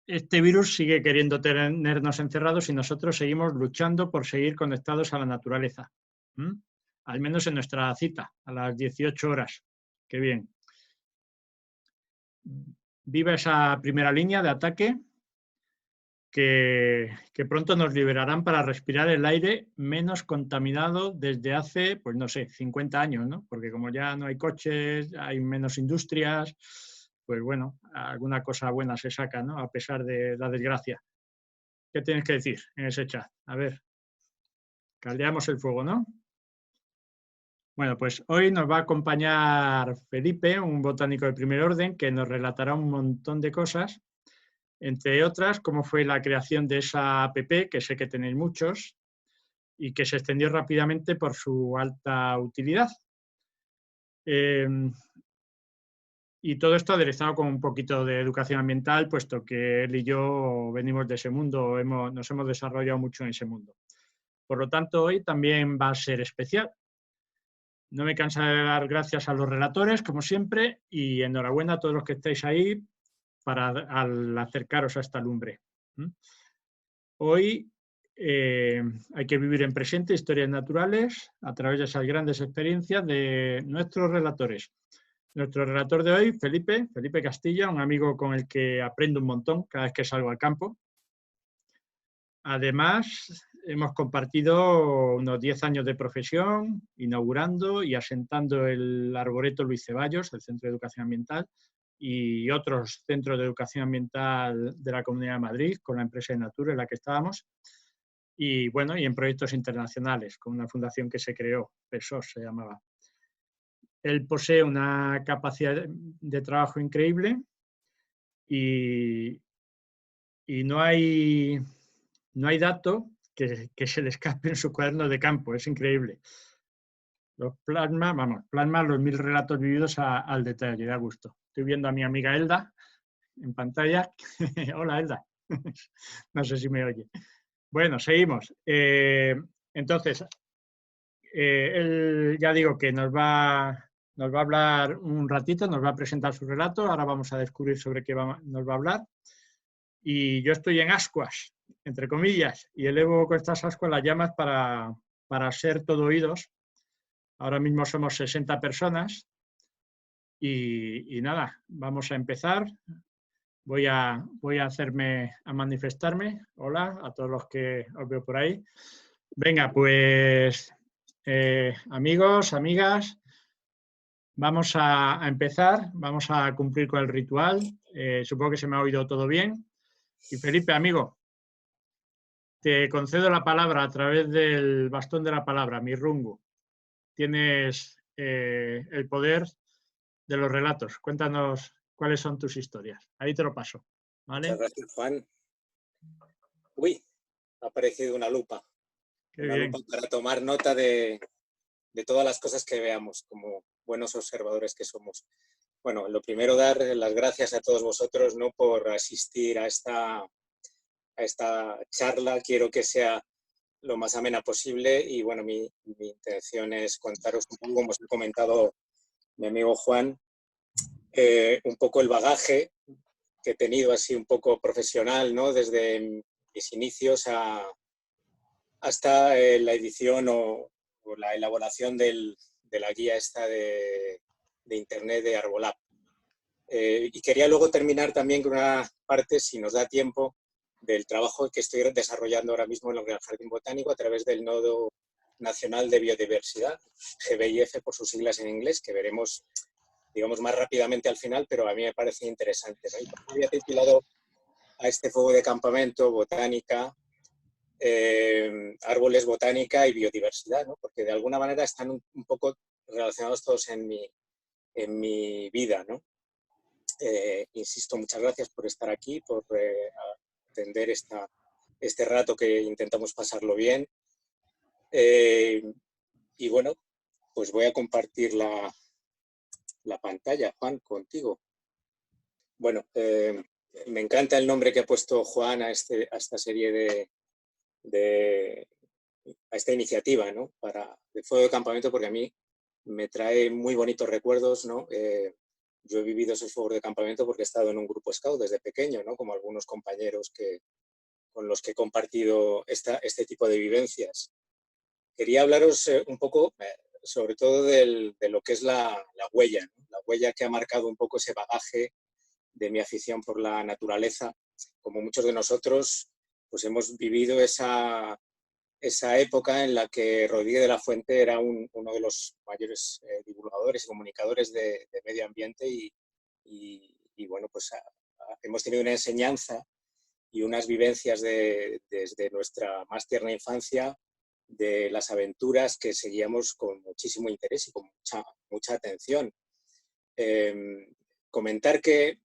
este virus sigue queriendo tenernos encerrados y nosotros seguimos luchando por seguir conectados a la naturaleza. Al menos en nuestra cita, a las 18 horas. Qué bien. Viva esa primera línea de ataque que pronto nos liberarán para respirar el aire menos contaminado desde hace, pues no sé, 50 años, ¿no? Porque como ya no hay coches, hay menos industrias, pues bueno, alguna cosa buena se saca, ¿no? A pesar de la desgracia. ¿Qué tienes que decir en ese chat? A ver, caldeamos el fuego, ¿no? Bueno, pues hoy nos va a acompañar Felipe, un botánico de primer orden, que nos relatará un montón de cosas, entre otras, cómo fue la creación de esa app, que sé que tenéis muchos, y que se extendió rápidamente por su alta utilidad. Y todo esto aderezado con un poquito de educación ambiental, puesto que él y yo venimos de ese mundo, nos hemos desarrollado mucho en ese mundo. Por lo tanto, hoy también va a ser especial. No me cansa de dar gracias a los relatores, como siempre, y enhorabuena a todos los que estáis ahí al acercaros a esta lumbre. Hoy hay que vivir en presente historias naturales a través de esas grandes experiencias de nuestros relatores. Nuestro relator de hoy, Felipe Castilla, un amigo con el que aprendo un montón cada vez que salgo al campo. Además, hemos compartido unos 10 años de profesión, inaugurando y asentando el Arboreto Luis Ceballos, el Centro de Educación Ambiental, y otros centros de educación ambiental de la Comunidad de Madrid, con la empresa de Nature en la que estábamos, y bueno, y en proyectos internacionales, con una fundación que se creó, PESOS se llamaba. Él posee una capacidad de trabajo increíble y no hay dato que se le escape en su cuaderno de campo, es increíble. Los plasma los 1000 relatos vividos al detalle, da gusto. Estoy viendo a mi amiga Elda en pantalla. Hola, Elda. No sé si me oye. Bueno, seguimos. Entonces, él ya digo que nos va a hablar un ratito, nos va a presentar su relato, ahora vamos a descubrir sobre qué nos va a hablar. Y yo estoy en ascuas, entre comillas, y elevo con estas ascuas las llamas para ser todo oídos. Ahora mismo somos 60 personas y nada, vamos a empezar. Voy a manifestarme. Hola a todos los que os veo por ahí. Venga, pues amigos, amigas, vamos a empezar, vamos a cumplir con el ritual. Supongo que se me ha oído todo bien. Y Felipe, amigo, te concedo la palabra a través del bastón de la palabra, mi rungo. Tienes el poder de los relatos. Cuéntanos cuáles son tus historias. Ahí te lo paso. ¿Vale? Muchas gracias, Juan. Uy, ha aparecido una lupa. Qué una bien. lupa para tomar nota de todas las cosas que veamos como buenos observadores que somos. Bueno, lo primero, dar las gracias a todos vosotros, ¿no?, por asistir a esta charla. Quiero que sea lo más amena posible y, bueno, mi intención es contaros un poco, como os ha comentado mi amigo Juan, un poco el bagaje que he tenido así un poco profesional, ¿no?, desde mis inicios hasta la edición o la elaboración de la guía esta de internet de Arbolab. Y quería luego terminar también con una parte, si nos da tiempo, del trabajo que estoy desarrollando ahora mismo en el Jardín Botánico a través del Nodo Nacional de Biodiversidad, GBIF por sus siglas en inglés, que veremos, digamos, más rápidamente al final, pero a mí me parece interesante, ¿no? Y había titulado a este fuego de campamento botánica, árboles, botánica y biodiversidad, ¿no? Porque de alguna manera están un poco relacionados todos en mi vida, ¿no? Insisto, muchas gracias por estar aquí, por atender este rato que intentamos pasarlo bien. Y bueno, pues voy a compartir la pantalla, Juan, contigo. Bueno, me encanta el nombre que ha puesto Juan a esta serie a esta iniciativa, ¿no?, de fuego de campamento, porque a mí me trae muy bonitos recuerdos, ¿no? yo he vivido esos fuegos de campamento porque he estado en un grupo scout desde pequeño, ¿no? Como algunos compañeros con los que he compartido este tipo de vivencias. Quería hablaros un poco, sobre todo de lo que es la huella, ¿no? La huella que ha marcado un poco ese bagaje de mi afición por la naturaleza. Como muchos de nosotros, pues hemos vivido esa época en la que Rodríguez de la Fuente era uno de los mayores divulgadores y comunicadores de medio ambiente y bueno, pues hemos tenido una enseñanza y unas vivencias desde nuestra más tierna infancia de las aventuras que seguíamos con muchísimo interés y con mucha atención. Comentar que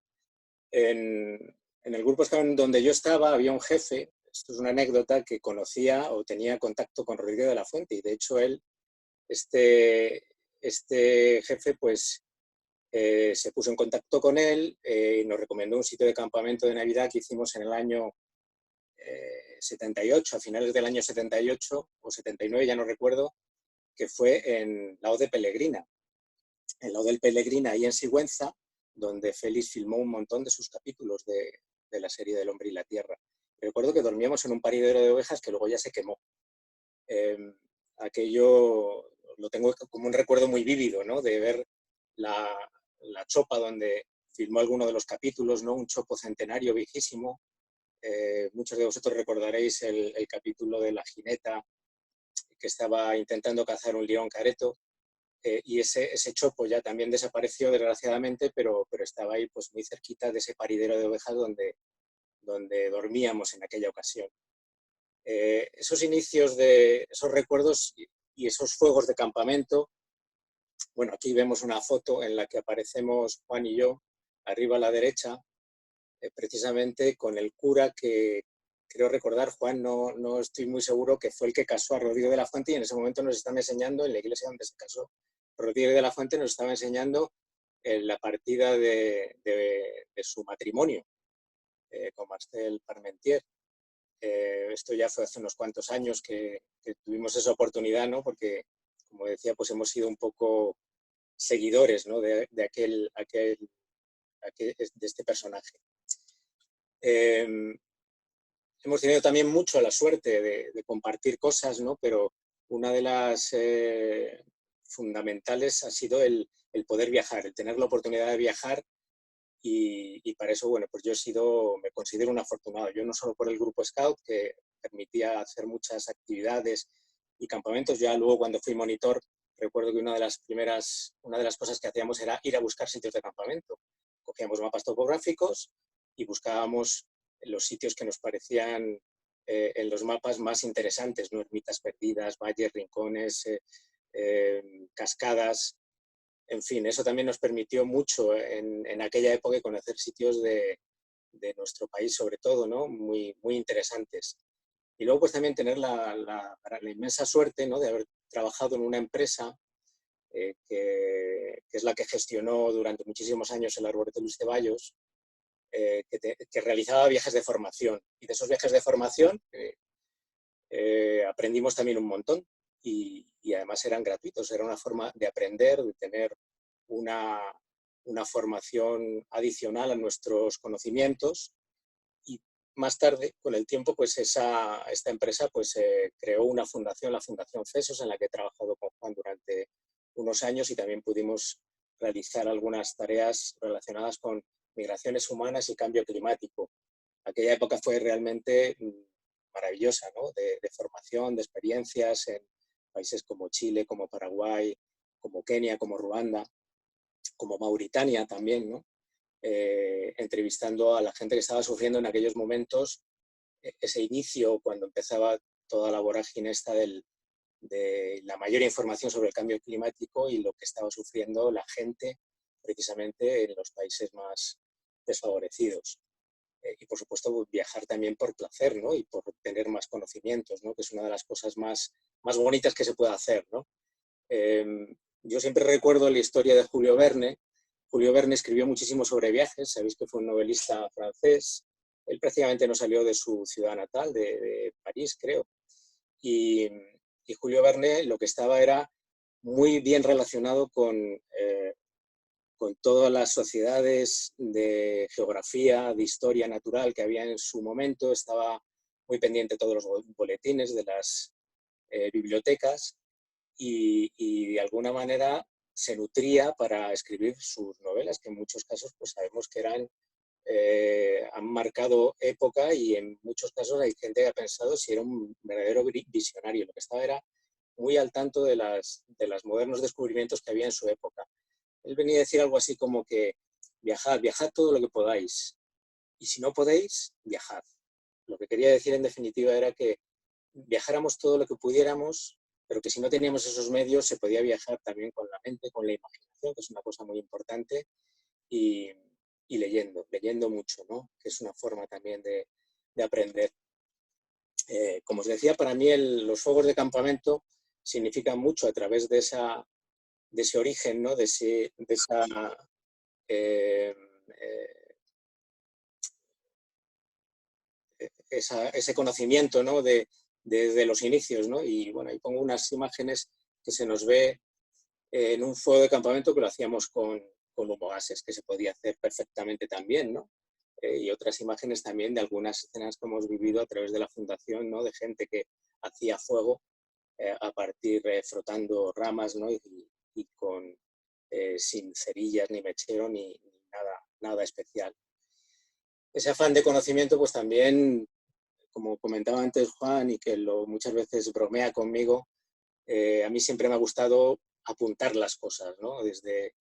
en el grupo donde yo estaba había un jefe, esto es una anécdota, que conocía o tenía contacto con Rodríguez de la Fuente, y de hecho él, este jefe, pues se puso en contacto con él y nos recomendó un sitio de campamento de Navidad que hicimos en el año 78, a finales del año 78 o 79, ya no recuerdo, que fue en Lao de Pellegrina. En Lao del Pellegrina, ahí en Sigüenza, donde Félix filmó un montón de sus capítulos de la serie del Hombre y la Tierra. Recuerdo que dormíamos en un paridero de ovejas que luego ya se quemó. Aquello lo tengo como un recuerdo muy vívido, ¿no? De ver la chopa donde filmó alguno de los capítulos, ¿no? Un chopo centenario viejísimo. Muchos de vosotros recordaréis el capítulo de la jineta que estaba intentando cazar un león careto. Y ese chopo ya también desapareció, desgraciadamente, pero estaba ahí pues muy cerquita de ese paridero de ovejas donde dormíamos en aquella ocasión. Esos inicios esos recuerdos y esos fuegos de campamento, bueno, aquí vemos una foto en la que aparecemos Juan y yo, arriba a la derecha, precisamente con el cura que, creo recordar, Juan, no estoy muy seguro, que fue el que casó a Rodrigo de la Fuente, y en ese momento nos están enseñando, en la iglesia donde se casó Rodrigo de la Fuente, nos estaba enseñando la partida de su matrimonio con Marcel Parmentier. Esto ya fue hace unos cuantos años que tuvimos esa oportunidad, ¿no? Porque, como decía, pues hemos sido un poco seguidores, ¿no? de este personaje. Hemos tenido también mucho la suerte de compartir cosas, ¿no? Pero una de las fundamentales ha sido el poder viajar, el tener la oportunidad de viajar, y para eso, bueno, pues yo me considero un afortunado. Yo no solo por el grupo Scout, que permitía hacer muchas actividades y campamentos. Ya luego, cuando fui monitor, recuerdo que una de las cosas que hacíamos era ir a buscar sitios de campamento. Cogíamos mapas topográficos y buscábamos los sitios que nos parecían en los mapas más interesantes, ¿no? Ermitas perdidas, valles, rincones, cascadas. En fin, eso también nos permitió mucho en aquella época conocer sitios de nuestro país, sobre todo, ¿no? Muy, muy interesantes. Y luego, pues también tener la inmensa suerte, ¿no? De haber trabajado en una empresa que es la que gestionó durante muchísimos años el Arboreto Luis Ceballos, que realizaba viajes de formación. Y de esos viajes de formación aprendimos también un montón, y además eran gratuitos. Era una forma de aprender, de tener una formación adicional a nuestros conocimientos. Y más tarde, con el tiempo, pues esta empresa pues, creó una fundación, la Fundación CESOS, en la que he trabajado con Juan durante unos años, y también pudimos realizar algunas tareas relacionadas con migraciones humanas y cambio climático. Aquella época fue realmente maravillosa, ¿no? De formación, de experiencias en países como Chile, como Paraguay, como Kenia, como Ruanda, como Mauritania también, ¿no? Entrevistando a la gente que estaba sufriendo en aquellos momentos ese inicio, cuando empezaba toda la vorágine esta de la mayor información sobre el cambio climático y lo que estaba sufriendo la gente precisamente en los países más desfavorecidos. Y por supuesto viajar también por placer, ¿no? Y por tener más conocimientos, ¿no? Que es una de las cosas más bonitas que se puede hacer, ¿no? Yo siempre recuerdo la historia de Julio Verne. Julio Verne escribió muchísimo sobre viajes, sabéis que fue un novelista francés. Él prácticamente no salió de su ciudad natal, de París, creo. Y Julio Verne lo que estaba era muy bien relacionado con con todas las sociedades de geografía, de historia natural que había en su momento. Estaba muy pendiente de todos los boletines de las bibliotecas y de alguna manera se nutría para escribir sus novelas, que en muchos casos pues sabemos que han marcado época, y en muchos casos hay gente que ha pensado si era un verdadero visionario. Lo que estaba era muy al tanto de los modernos descubrimientos que había en su época. Él venía a decir algo así como que viajad todo lo que podáis, y si no podéis, viajad. Lo que quería decir en definitiva era que viajáramos todo lo que pudiéramos, pero que si no teníamos esos medios se podía viajar también con la mente, con la imaginación, que es una cosa muy importante, y leyendo mucho, ¿no? Que es una forma también de aprender. Como os decía, para mí los fuegos de campamento significan mucho a través de ese origen, ¿no? Ese conocimiento, ¿no? Desde los inicios, ¿no? Y bueno, ahí pongo unas imágenes que se nos ve en un fuego de campamento que lo hacíamos con humogases, que se podía hacer perfectamente también, ¿no? Y otras imágenes también de algunas escenas que hemos vivido a través de la fundación, ¿no? De gente que hacía fuego a partir, frotando ramas, ¿no? Y sin cerillas, ni mechero, ni nada especial. Ese afán de conocimiento, pues también, como comentaba antes Juan, y que muchas veces bromea conmigo, a mí siempre me ha gustado apuntar las cosas, ¿no? Desde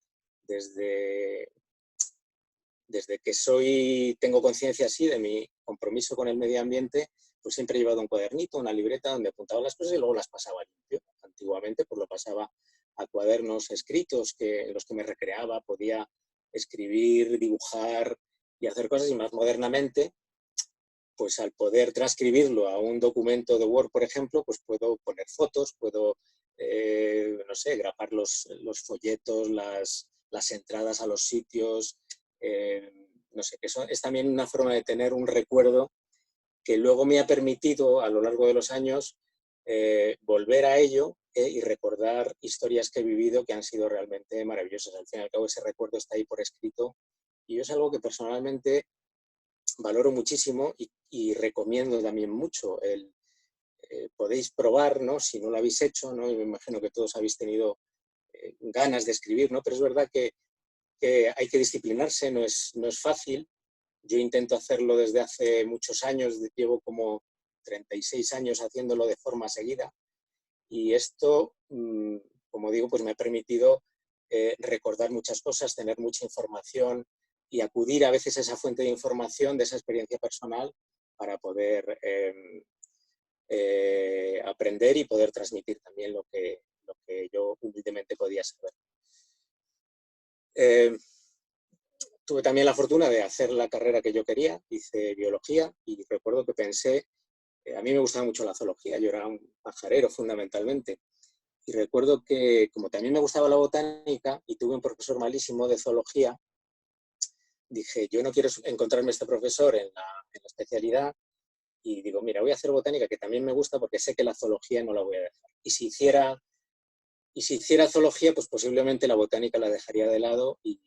que tengo conciencia así de mi compromiso con el medio ambiente, pues siempre he llevado un cuadernito, una libreta donde apuntaba las cosas y luego las pasaba limpio. Antiguamente pues lo pasaba a cuadernos escritos en los que me recreaba, podía escribir, dibujar y hacer cosas, y más modernamente, pues al poder transcribirlo a un documento de Word, por ejemplo, pues puedo poner fotos, puedo, no sé, grapar los folletos, las entradas a los sitios, no sé, que eso es también una forma de tener un recuerdo que luego me ha permitido a lo largo de los años volver a ello y recordar historias que he vivido que han sido realmente maravillosas. Al fin y al cabo ese recuerdo está ahí por escrito, y es algo que personalmente valoro muchísimo y recomiendo también mucho. Podéis probar, ¿no? Si no lo habéis hecho, ¿no? Y me imagino que todos habéis tenido ganas de escribir, ¿no? Pero es verdad que hay que disciplinarse, no es fácil. Yo intento hacerlo desde hace muchos años, llevo como 36 años haciéndolo de forma seguida, y esto, como digo, pues me ha permitido recordar muchas cosas, tener mucha información y acudir a veces a esa fuente de información, de esa experiencia personal, para poder aprender y poder transmitir también lo que yo humildemente podía saber. Tuve también la fortuna de hacer la carrera que yo quería, hice biología, y recuerdo que pensé, a mí me gustaba mucho la zoología, yo era un pajarero fundamentalmente, y recuerdo que como también me gustaba la botánica y tuve un profesor malísimo de zoología, dije, yo no quiero encontrarme este profesor en la especialidad, y digo, mira, voy a hacer botánica, que también me gusta, porque sé que la zoología no la voy a dejar. Y si hiciera zoología, pues posiblemente la botánica la dejaría de lado y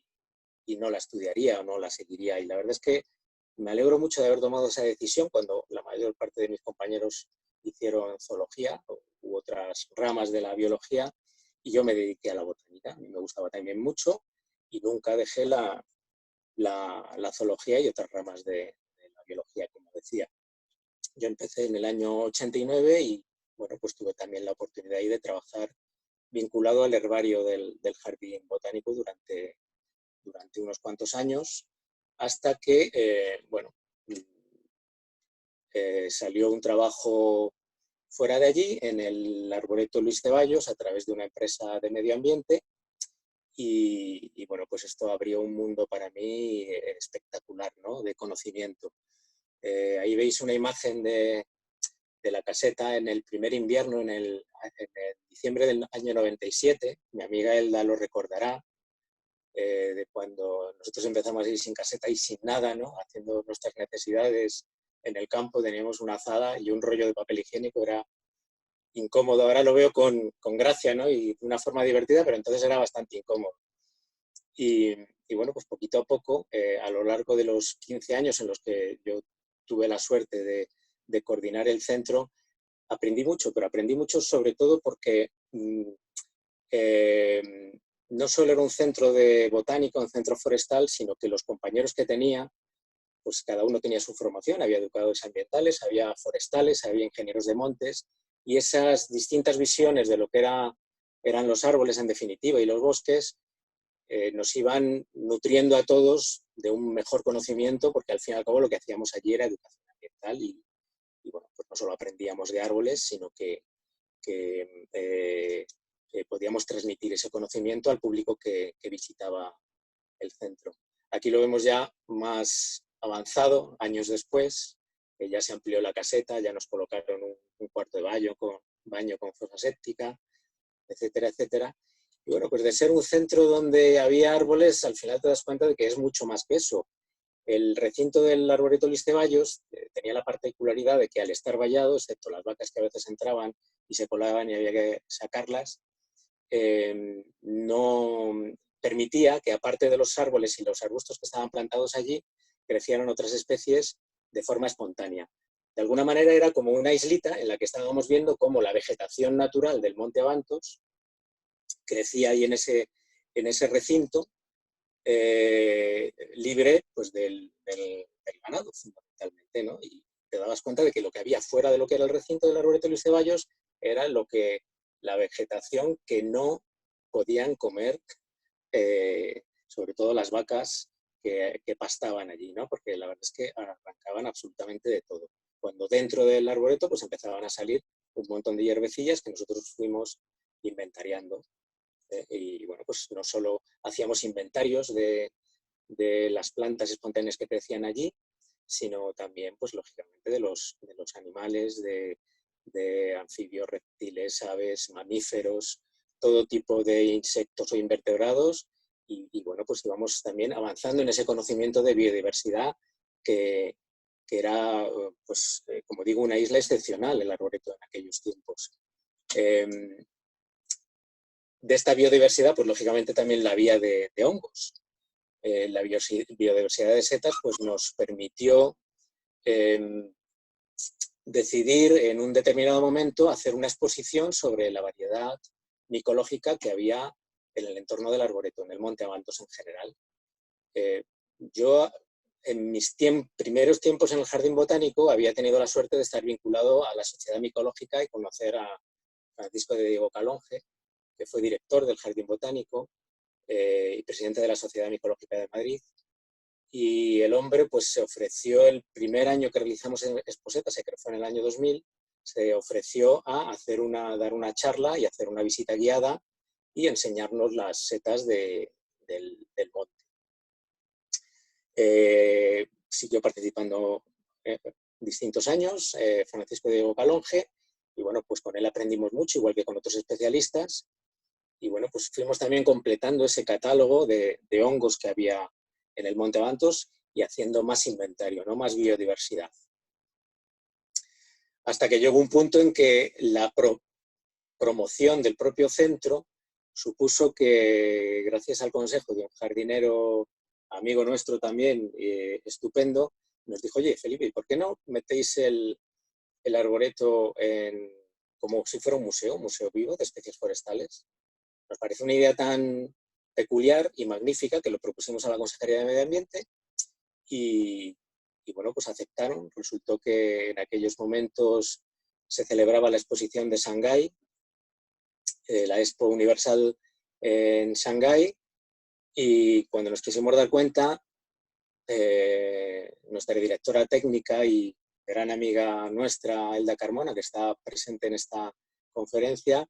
no la estudiaría o no la seguiría. Y la verdad es que me alegro mucho de haber tomado esa decisión cuando la mayor parte de mis compañeros hicieron zoología u otras ramas de la biología, y yo me dediqué a la botánica. A mí me gustaba también mucho y nunca dejé la zoología y otras ramas de la biología, como decía. Yo empecé en el año 89 y bueno, pues tuve también la oportunidad ahí de trabajar vinculado al herbario del Jardín Botánico durante unos cuantos años, hasta que, salió un trabajo fuera de allí, en el Arboreto Luis Ceballos, a través de una empresa de medio ambiente, y bueno, pues esto abrió un mundo para mí espectacular, ¿no? De conocimiento. Ahí veis una imagen de la caseta en el primer invierno, en diciembre del año 97. Mi amiga Elda lo recordará, de cuando nosotros empezamos a ir sin caseta y sin nada, ¿no? Haciendo nuestras necesidades en el campo. Teníamos una azada y un rollo de papel higiénico, era incómodo. Ahora lo veo con gracia, ¿no? Y de una forma divertida, pero entonces era bastante incómodo. Y bueno, pues poquito a poco, a lo largo de los 15 años en los que yo tuve la suerte de coordinar el centro, aprendí mucho, pero aprendí mucho sobre todo porque no solo era un centro de botánica, un centro forestal, sino que los compañeros que tenía, pues cada uno tenía su formación, había educadores ambientales, había forestales, había ingenieros de montes, y esas distintas visiones de lo que eran los árboles en definitiva y los bosques, nos iban nutriendo a todos de un mejor conocimiento, porque al fin y al cabo lo que hacíamos allí era educación ambiental y bueno, pues no solo aprendíamos de árboles, sino que podíamos transmitir ese conocimiento al público que visitaba el centro. Aquí lo vemos ya más avanzado, años después, que ya se amplió la caseta, ya nos colocaron un cuarto de baño con fosa séptica, etcétera, etcétera. Y bueno, pues de ser un centro donde había árboles, al final te das cuenta de que es mucho más que eso. El recinto del Arboreto Luis Ceballos tenía la particularidad de que al estar vallado, excepto las vacas que a veces entraban y se colaban y había que sacarlas, no permitía que, aparte de los árboles y los arbustos que estaban plantados allí, crecieran otras especies de forma espontánea. De alguna manera era como una islita en la que estábamos viendo cómo la vegetación natural del Monte Abantos crecía ahí en ese recinto, libre pues, del ganado, fundamentalmente, ¿no? Y te dabas cuenta de que lo que había fuera de lo que era el recinto del Arboreto Luis Ceballos era la vegetación que no podían comer, sobre todo las vacas que pastaban allí, ¿no? Porque la verdad es que arrancaban absolutamente de todo. Cuando dentro del arboreto pues empezaban a salir un montón de hierbecillas que nosotros fuimos inventariando. Y bueno, pues no solo hacíamos inventarios de las plantas espontáneas que crecían allí, sino también, pues lógicamente, de los animales, de anfibios, reptiles, aves, mamíferos, todo tipo de insectos o invertebrados. Y bueno, pues íbamos también avanzando en ese conocimiento de biodiversidad que era, pues, como digo, una isla excepcional, el arboreto en aquellos tiempos. De esta biodiversidad, pues lógicamente también la había de hongos. La biodiversidad de setas pues, nos permitió decidir en un determinado momento hacer una exposición sobre la variedad micológica que había en el entorno del arboreto, en el Monte Abantos en general. Yo, en mis primeros tiempos en el Jardín Botánico, había tenido la suerte de estar vinculado a la Sociedad Micológica y conocer a Francisco de Diego Calonge, que fue director del Jardín Botánico y presidente de la Sociedad Micológica de Madrid. Y el hombre pues se ofreció, el primer año que realizamos en Exposetas, que fue en el año 2000, se ofreció a dar una charla y hacer una visita guiada y enseñarnos las setas del monte. Siguió participando distintos años, Francisco Diego Calonge, y bueno, pues con él aprendimos mucho, igual que con otros especialistas, y bueno, pues fuimos también completando ese catálogo de hongos que había en el Monte Abantos y haciendo más inventario, ¿no? Más biodiversidad. Hasta que llegó un punto en que la promoción del propio centro supuso que, gracias al consejo de un jardinero amigo nuestro también, estupendo, nos dijo, oye, Felipe, ¿por qué no metéis el arboreto como si fuera un museo vivo de especies forestales? Nos parece una idea tan peculiar y magnífica que lo propusimos a la Consejería de Medio Ambiente y bueno, pues aceptaron. Resultó que en aquellos momentos se celebraba la exposición de Shanghái, la Expo Universal en Shanghái, y cuando nos quisimos dar cuenta, nuestra directora técnica y gran amiga nuestra, Elda Carmona, que está presente en esta conferencia,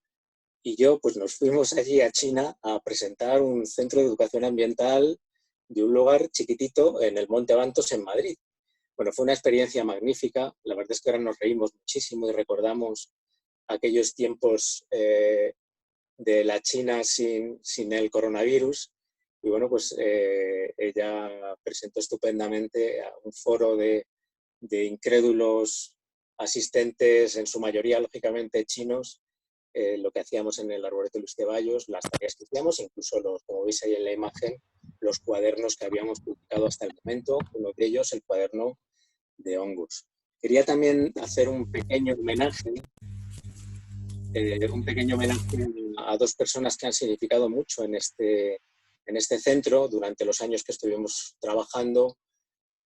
y yo pues nos fuimos allí a China a presentar un centro de educación ambiental de un lugar chiquitito en el Monte Abantos en Madrid. Bueno, fue una experiencia magnífica. La verdad es que ahora nos reímos muchísimo y recordamos aquellos tiempos de la China sin el coronavirus. Y bueno, pues ella presentó estupendamente a un foro de incrédulos asistentes, en su mayoría, lógicamente, chinos, lo que hacíamos en el Arboreto Luis Ceballos, las tareas que hacíamos, incluso como veis ahí en la imagen, los cuadernos que habíamos publicado hasta el momento, uno de ellos el cuaderno de hongos. Quería también hacer un pequeño homenaje a dos personas que han significado mucho en este centro durante los años que estuvimos trabajando.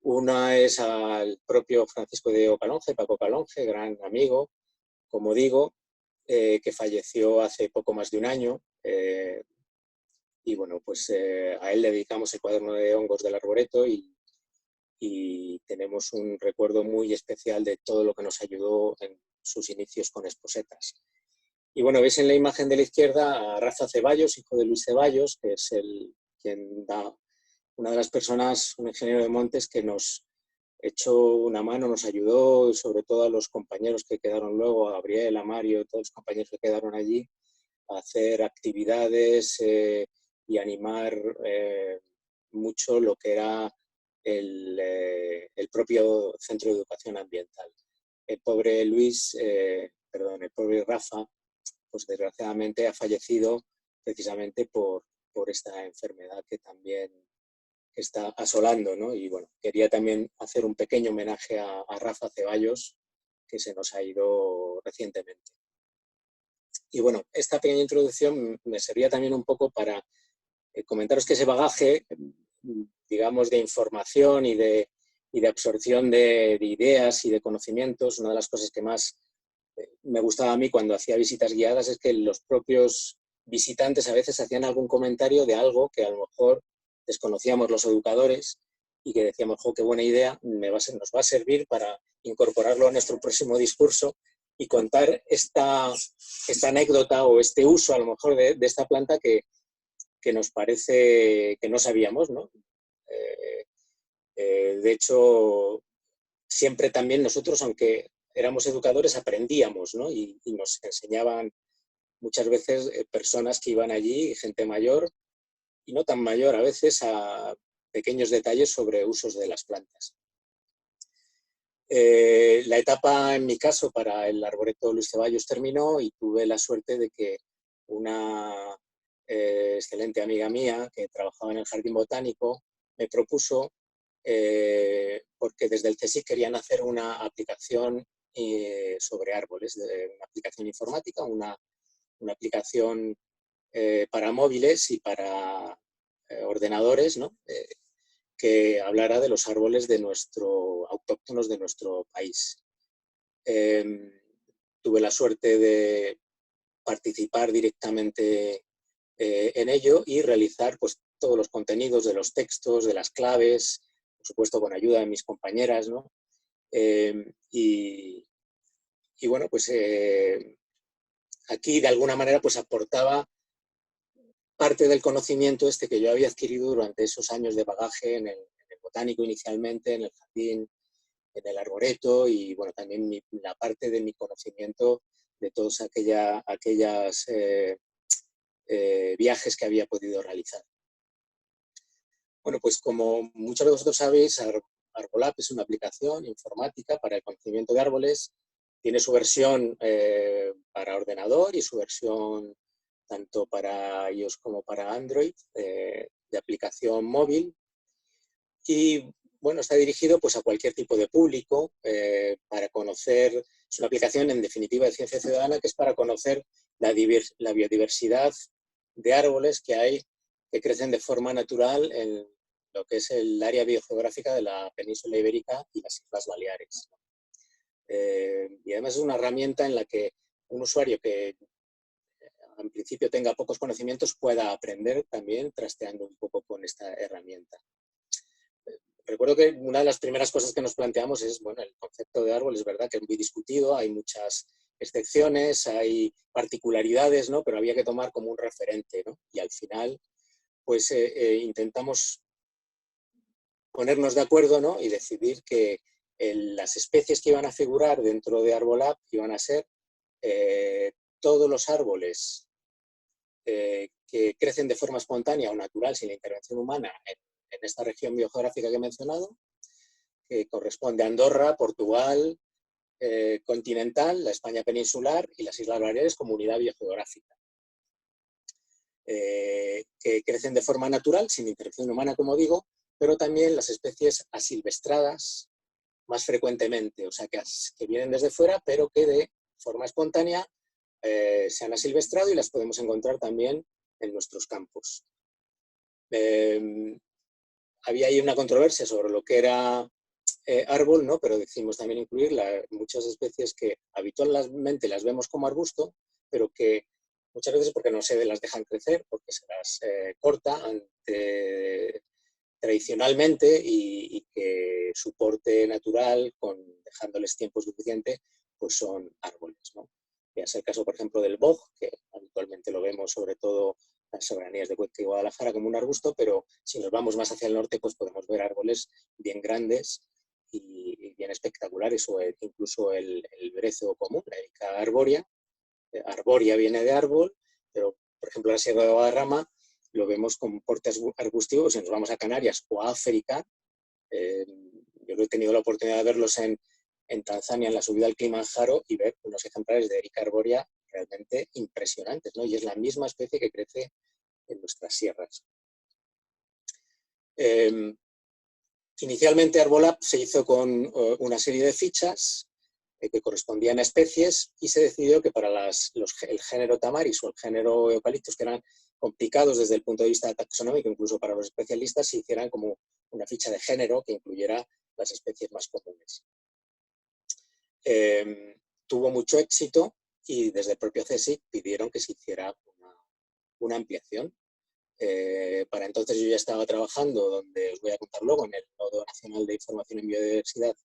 Una es al propio Francisco de Calonge, Paco Calonge, gran amigo, como digo, que falleció hace poco más de un año. Y bueno, pues a él le dedicamos el cuaderno de hongos del Arboreto y tenemos un recuerdo muy especial de todo lo que nos ayudó en sus inicios con Esposetas. Y bueno, veis en la imagen de la izquierda a Rafa Ceballos, hijo de Luis Ceballos, que es una de las personas, un ingeniero de montes que nos echó una mano, nos ayudó, sobre todo a los compañeros que quedaron luego, a Gabriel, a Mario, todos los compañeros que quedaron allí, a hacer actividades y animar mucho lo que era el propio Centro de Educación Ambiental. El pobre el pobre Rafa, pues desgraciadamente ha fallecido precisamente por esta enfermedad que también está asolando, ¿no? Y bueno, quería también hacer un pequeño homenaje a Rafa Ceballos, que se nos ha ido recientemente. Y bueno, esta pequeña introducción me servía también un poco para comentaros que ese bagaje, digamos, de información y de absorción de ideas y de conocimientos, una de las cosas que más me gustaba a mí cuando hacía visitas guiadas es que los propios visitantes a veces hacían algún comentario de algo que a lo mejor desconocíamos los educadores y que decíamos, qué buena idea, nos va a servir para incorporarlo a nuestro próximo discurso y contar esta anécdota o este uso a lo mejor de esta planta que nos parece que no sabíamos, ¿no? De hecho, siempre también nosotros, aunque éramos educadores, aprendíamos, ¿no? Y nos enseñaban muchas veces personas que iban allí, gente mayor y no tan mayor a veces, a pequeños detalles sobre usos de las plantas. La etapa, en mi caso, para el Arboreto Luis Ceballos terminó y tuve la suerte de que una excelente amiga mía que trabajaba en el Jardín Botánico me propuso, porque desde el CSIC querían hacer una aplicación sobre árboles, una aplicación informática, una aplicación para móviles y para ordenadores, ¿no? Que hablara de los árboles autóctonos de nuestro país. Tuve la suerte de participar directamente en ello y realizar pues, todos los contenidos de los textos, de las claves, por supuesto con ayuda de mis compañeras, ¿no? Y bueno, pues aquí de alguna manera pues aportaba parte del conocimiento que yo había adquirido durante esos años de bagaje en el botánico inicialmente, en el jardín, en el arboreto y bueno, también la parte de mi conocimiento de todos aquellos viajes que había podido realizar. Bueno, pues como muchos de vosotros sabéis, Arbolab es una aplicación informática para el conocimiento de árboles. Tiene su versión para ordenador y su versión tanto para iOS como para Android, de aplicación móvil. Y bueno, está dirigido pues, a cualquier tipo de público para conocer, es una aplicación en definitiva de ciencia ciudadana que es para conocer la biodiversidad de árboles que hay, que crecen de forma natural en lo que es el área biogeográfica de la península ibérica y las Islas Baleares. Y además es una herramienta en la que un usuario que en principio tenga pocos conocimientos pueda aprender también trasteando un poco con esta herramienta. Recuerdo que una de las primeras cosas que nos planteamos es, bueno, el concepto de árbol es verdad que es muy discutido, hay muchas excepciones, hay particularidades, ¿no? Pero había que tomar como un referente, ¿no? Y al final, pues intentamos ponernos de acuerdo, ¿no? Y decidir que las especies que iban a figurar dentro de Arbolab iban a ser todos los árboles que crecen de forma espontánea o natural sin la intervención humana en esta región biogeográfica que he mencionado, que corresponde a Andorra, Portugal, continental, la España peninsular y las Islas Baleares como unidad biogeográfica, que crecen de forma natural, sin intervención humana, como digo, pero también las especies asilvestradas más frecuentemente, o sea, que vienen desde fuera, pero que de forma espontánea se han asilvestrado y las podemos encontrar también en nuestros campos. Había ahí una controversia sobre lo que era árbol, ¿no? Pero decidimos también incluir muchas especies que habitualmente las vemos como arbusto, pero que muchas veces porque no se las dejan crecer, porque se las corta tradicionalmente y que su porte natural, dejándoles tiempo suficiente, pues son árboles, ¿no? Ya es el caso, por ejemplo, del boj, que habitualmente lo vemos sobre todo en las soberanías de Cuenca y Guadalajara como un arbusto, pero si nos vamos más hacia el norte, pues podemos ver árboles bien grandes y bien espectaculares, o incluso el brezo común, la Erica arbórea. Arbórea viene de árbol, pero por ejemplo la Sierra de Guadarrama lo vemos con porte arbustivo. Si nos vamos a Canarias o a África, yo he tenido la oportunidad de verlos en Tanzania, en la subida al Kilimanjaro, y ver unos ejemplares de Erica arbórea realmente impresionantes, ¿no? Y es la misma especie que crece en nuestras sierras. Inicialmente Arbolab se hizo con una serie de fichas que correspondían a especies, y se decidió que para el género Tamaris o el género Eucaliptus, que eran complicados desde el punto de vista taxonómico, incluso para los especialistas, se hicieran como una ficha de género que incluyera las especies más comunes. Tuvo mucho éxito y desde el propio CSIC pidieron que se hiciera una ampliación. Para entonces yo ya estaba trabajando, donde os voy a contar luego, en el Nodo Nacional de Información en Biodiversidad,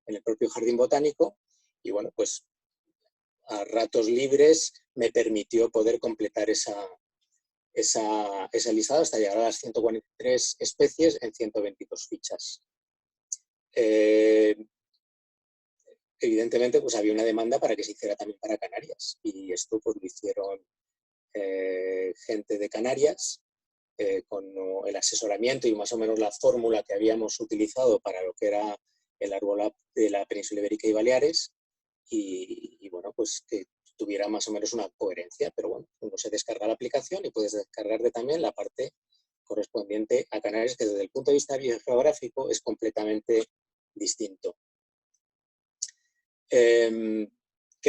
en el propio Jardín Botánico, y bueno, pues a ratos libres me permitió poder completar esa listado hasta llegar a las 143 especies en 122 fichas. Evidentemente, pues había una demanda para que se hiciera también para Canarias, y esto pues lo hicieron gente de Canarias, con el asesoramiento y más o menos la fórmula que habíamos utilizado para lo que era el Arbolab de la península ibérica y Baleares, y bueno, pues que tuviera más o menos una coherencia. Pero bueno, uno se descarga la aplicación y puedes descargarte también la parte correspondiente a Canarias, que desde el punto de vista biogeográfico es completamente distinto. ¿Qué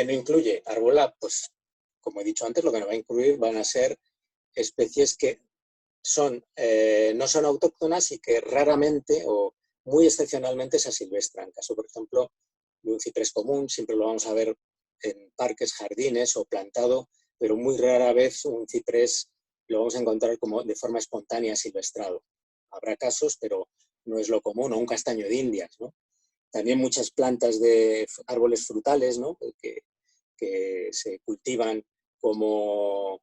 no incluye Arbolab? Pues, como he dicho antes, lo que no va a incluir van a ser especies que no son autóctonas y que raramente o muy excepcionalmente se asilvestran. Caso, por ejemplo, de un ciprés común, siempre lo vamos a ver en parques, jardines o plantado, pero muy rara vez un ciprés lo vamos a encontrar como de forma espontánea silvestrado. Habrá casos, pero no es lo común, o un castaño de Indias, ¿no? También muchas plantas de árboles frutales, ¿no? que se cultivan como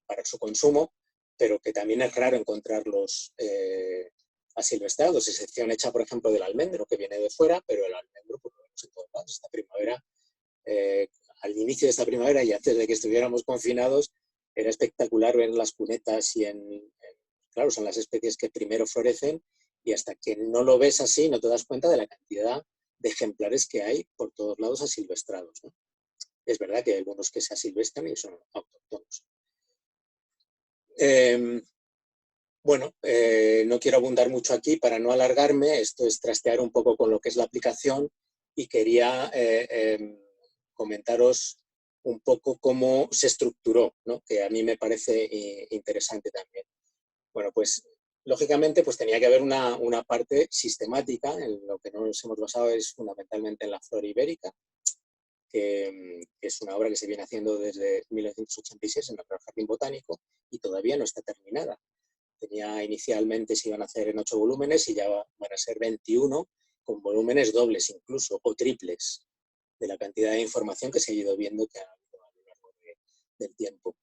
para su consumo, pero que también es raro encontrarlos asilvestrados, excepción hecha, por ejemplo, del almendro, que viene de fuera, pero el almendro pues, lo vemos en todos lados. Esta primavera, al inicio de esta primavera y antes de que estuviéramos confinados, era espectacular ver las cunetas claro, son las especies que primero florecen, y hasta que no lo ves así no te das cuenta de la cantidad de ejemplares que hay por todos lados asilvestrados, ¿no? Es verdad que hay algunos que se asilvestran y son autóctonos. Bueno, no quiero abundar mucho aquí para no alargarme. Esto es trastear un poco con lo que es la aplicación, y quería comentaros un poco cómo se estructuró, ¿no? Que a mí me parece interesante también. Bueno, pues lógicamente pues tenía que haber una parte sistemática. En lo que nos hemos basado es fundamentalmente en la flora ibérica, que es una obra que se viene haciendo desde 1986 en el Jardín Botánico y todavía no está terminada. Inicialmente se iban a hacer en 8 volúmenes y ya van a ser 21, con volúmenes dobles incluso, o triples, de la cantidad de información que se ha ido viendo que ha habido a lo largo del tiempo.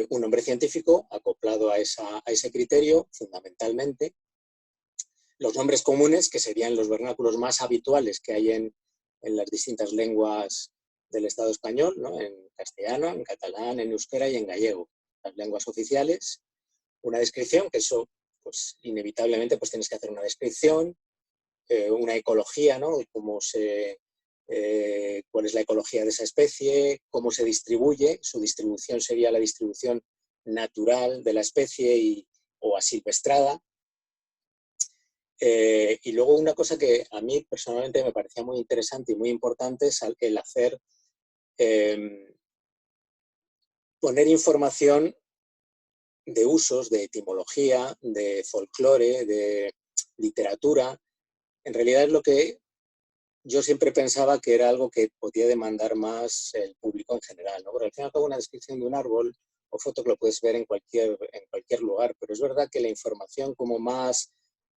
Un nombre científico acoplado a ese criterio, fundamentalmente. Los nombres comunes, que serían los vernáculos más habituales que hay en las distintas lenguas del Estado español, ¿no? En castellano, en catalán, en euskera y en gallego, las lenguas oficiales. Una descripción, que eso, pues inevitablemente, pues tienes que hacer una descripción, una ecología, ¿no? Cuál es la ecología de esa especie, cómo se distribuye, su distribución sería la distribución natural de la especie o asilvestrada. Y luego una cosa que a mí personalmente me parecía muy interesante y muy importante es el hacer, poner información de usos, de etimología, de folclore, de literatura. En realidad es lo que yo siempre pensaba que era algo que podía demandar más el público en general, ¿no? Porque al fin y al cabo una descripción de un árbol o foto que lo puedes ver en cualquier lugar, pero es verdad que la información como más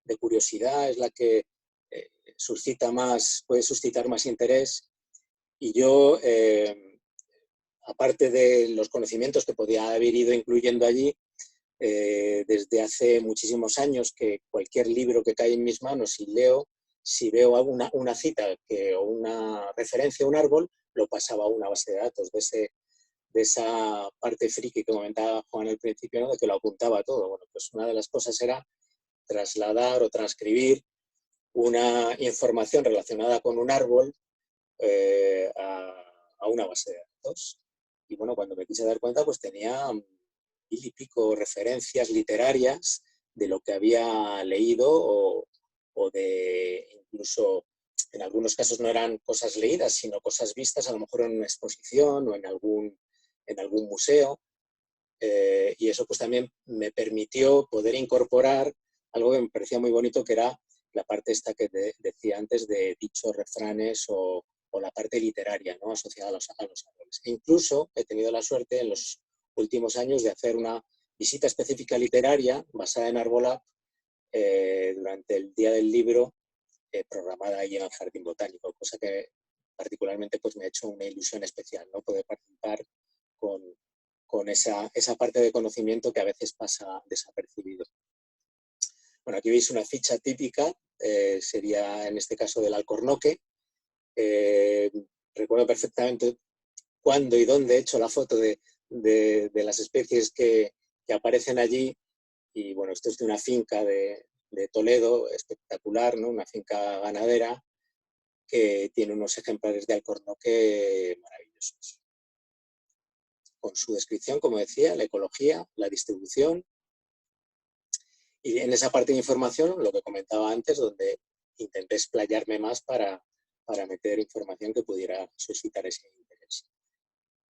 de curiosidad es la que puede suscitar más interés. Y yo, aparte de los conocimientos que podía haber ido incluyendo allí, desde hace muchísimos años que cualquier libro que cae en mis manos y leo, si veo una cita o una referencia a un árbol, lo pasaba a una base de datos de esa parte friki que comentaba Juan al principio, ¿no? De que lo apuntaba todo. Bueno, pues una de las cosas era trasladar o transcribir una información relacionada con un árbol a una base de datos. Y bueno, cuando me quise dar cuenta, pues tenía 1000 y pico referencias literarias de lo que había leído o de incluso, en algunos casos no eran cosas leídas, sino cosas vistas a lo mejor en una exposición o en algún museo. Y eso pues también me permitió poder incorporar algo que me parecía muy bonito, que era la parte esta que decía antes de dichos, refranes o la parte literaria, ¿no? Asociada a los árboles. E incluso he tenido la suerte en los últimos años de hacer una visita específica literaria basada en Arbolab durante el Día del Libro, programada ahí en el Jardín Botánico, cosa que particularmente pues, me ha hecho una ilusión especial, ¿no? Poder participar con esa parte de conocimiento que a veces pasa desapercibido. Bueno, aquí veis una ficha típica, sería en este caso del alcornoque. Recuerdo perfectamente cuándo y dónde he hecho la foto de las especies que aparecen allí. Y bueno, esto es de una finca de Toledo, espectacular, ¿no? Una finca ganadera que tiene unos ejemplares de alcornoque maravillosos. Con su descripción, como decía, la ecología, la distribución. Y en esa parte de información, lo que comentaba antes, donde intenté explayarme más para meter información que pudiera suscitar ese interés.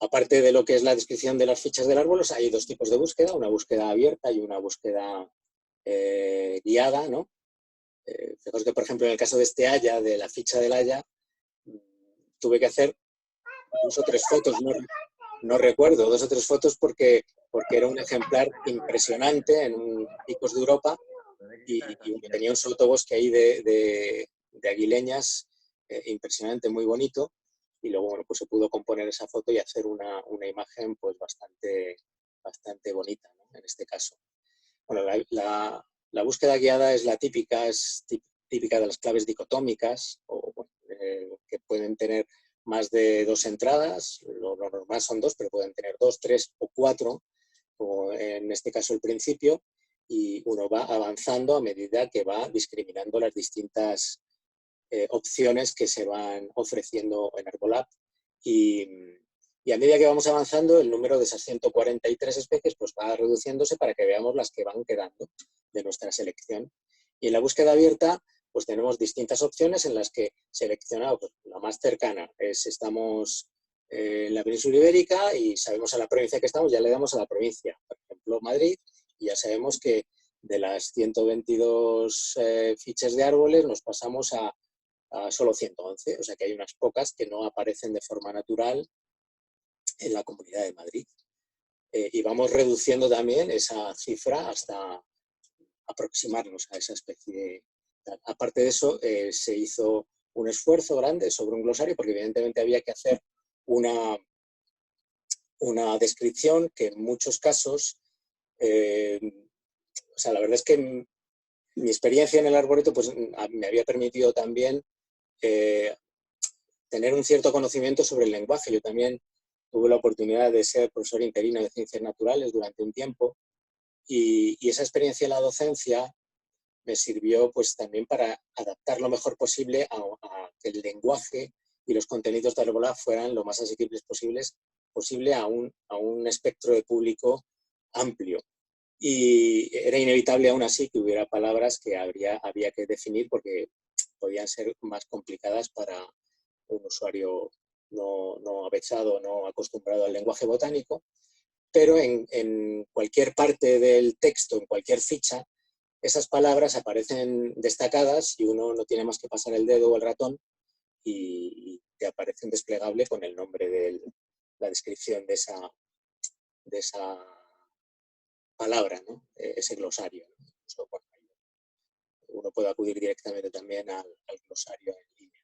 Aparte de lo que es la descripción de las fichas del árbol, hay dos tipos de búsqueda, una búsqueda abierta y una búsqueda guiada, ¿no? Fijaos que, por ejemplo, en el caso de este haya, de la ficha del haya, tuve que hacer 2 o 3 fotos, no recuerdo, 2 o 3 fotos porque era un ejemplar impresionante en un Picos de Europa y tenía un sotobosque ahí de aguileñas impresionante, muy bonito, y luego bueno, pues se pudo componer esa foto y hacer una imagen pues bastante bonita, ¿no? En este caso. Bueno, la búsqueda guiada es la típica, típica de las claves dicotómicas, que pueden tener más de 2 entradas, lo normal son 2, pero pueden tener 2, 3 o 4, como en este caso el principio, y uno va avanzando a medida que va discriminando las distintas opciones que se van ofreciendo en Arbolab. Y a medida que vamos avanzando, el número de esas 143 especies pues va reduciéndose para que veamos las que van quedando de nuestra selección. Y en la búsqueda abierta, pues tenemos distintas opciones en las que seleccionamos pues, la más cercana. Estamos en la península ibérica y sabemos a la provincia que estamos, ya le damos a la provincia. Por ejemplo, Madrid, y ya sabemos que de las 122 fichas de árboles nos pasamos a solo 111. O sea que hay unas pocas que no aparecen de forma natural en la Comunidad de Madrid. Y vamos reduciendo también esa cifra hasta aproximarnos a esa especie. Aparte de eso, se hizo un esfuerzo grande sobre un glosario, porque evidentemente había que hacer una descripción que en muchos casos, o sea, la verdad es que mi experiencia en el arboreto pues, me había permitido también tener un cierto conocimiento sobre el lenguaje. Yo también tuve la oportunidad de ser profesor interino de Ciencias Naturales durante un tiempo y esa experiencia en la docencia me sirvió pues también para adaptar lo mejor posible a que el lenguaje y los contenidos de Arbolab fueran lo más asequibles posible a un espectro de público amplio. Y era inevitable aún así que hubiera palabras que había que definir porque podían ser más complicadas para un usuario no avesado, no acostumbrado al lenguaje botánico, pero en cualquier parte del texto, en cualquier ficha, esas palabras aparecen destacadas y uno no tiene más que pasar el dedo o el ratón y te aparecen desplegable con el nombre de la descripción de esa palabra, ¿no? Ese glosario, ¿no? Incluso, bueno, uno puede acudir directamente también al glosario en línea.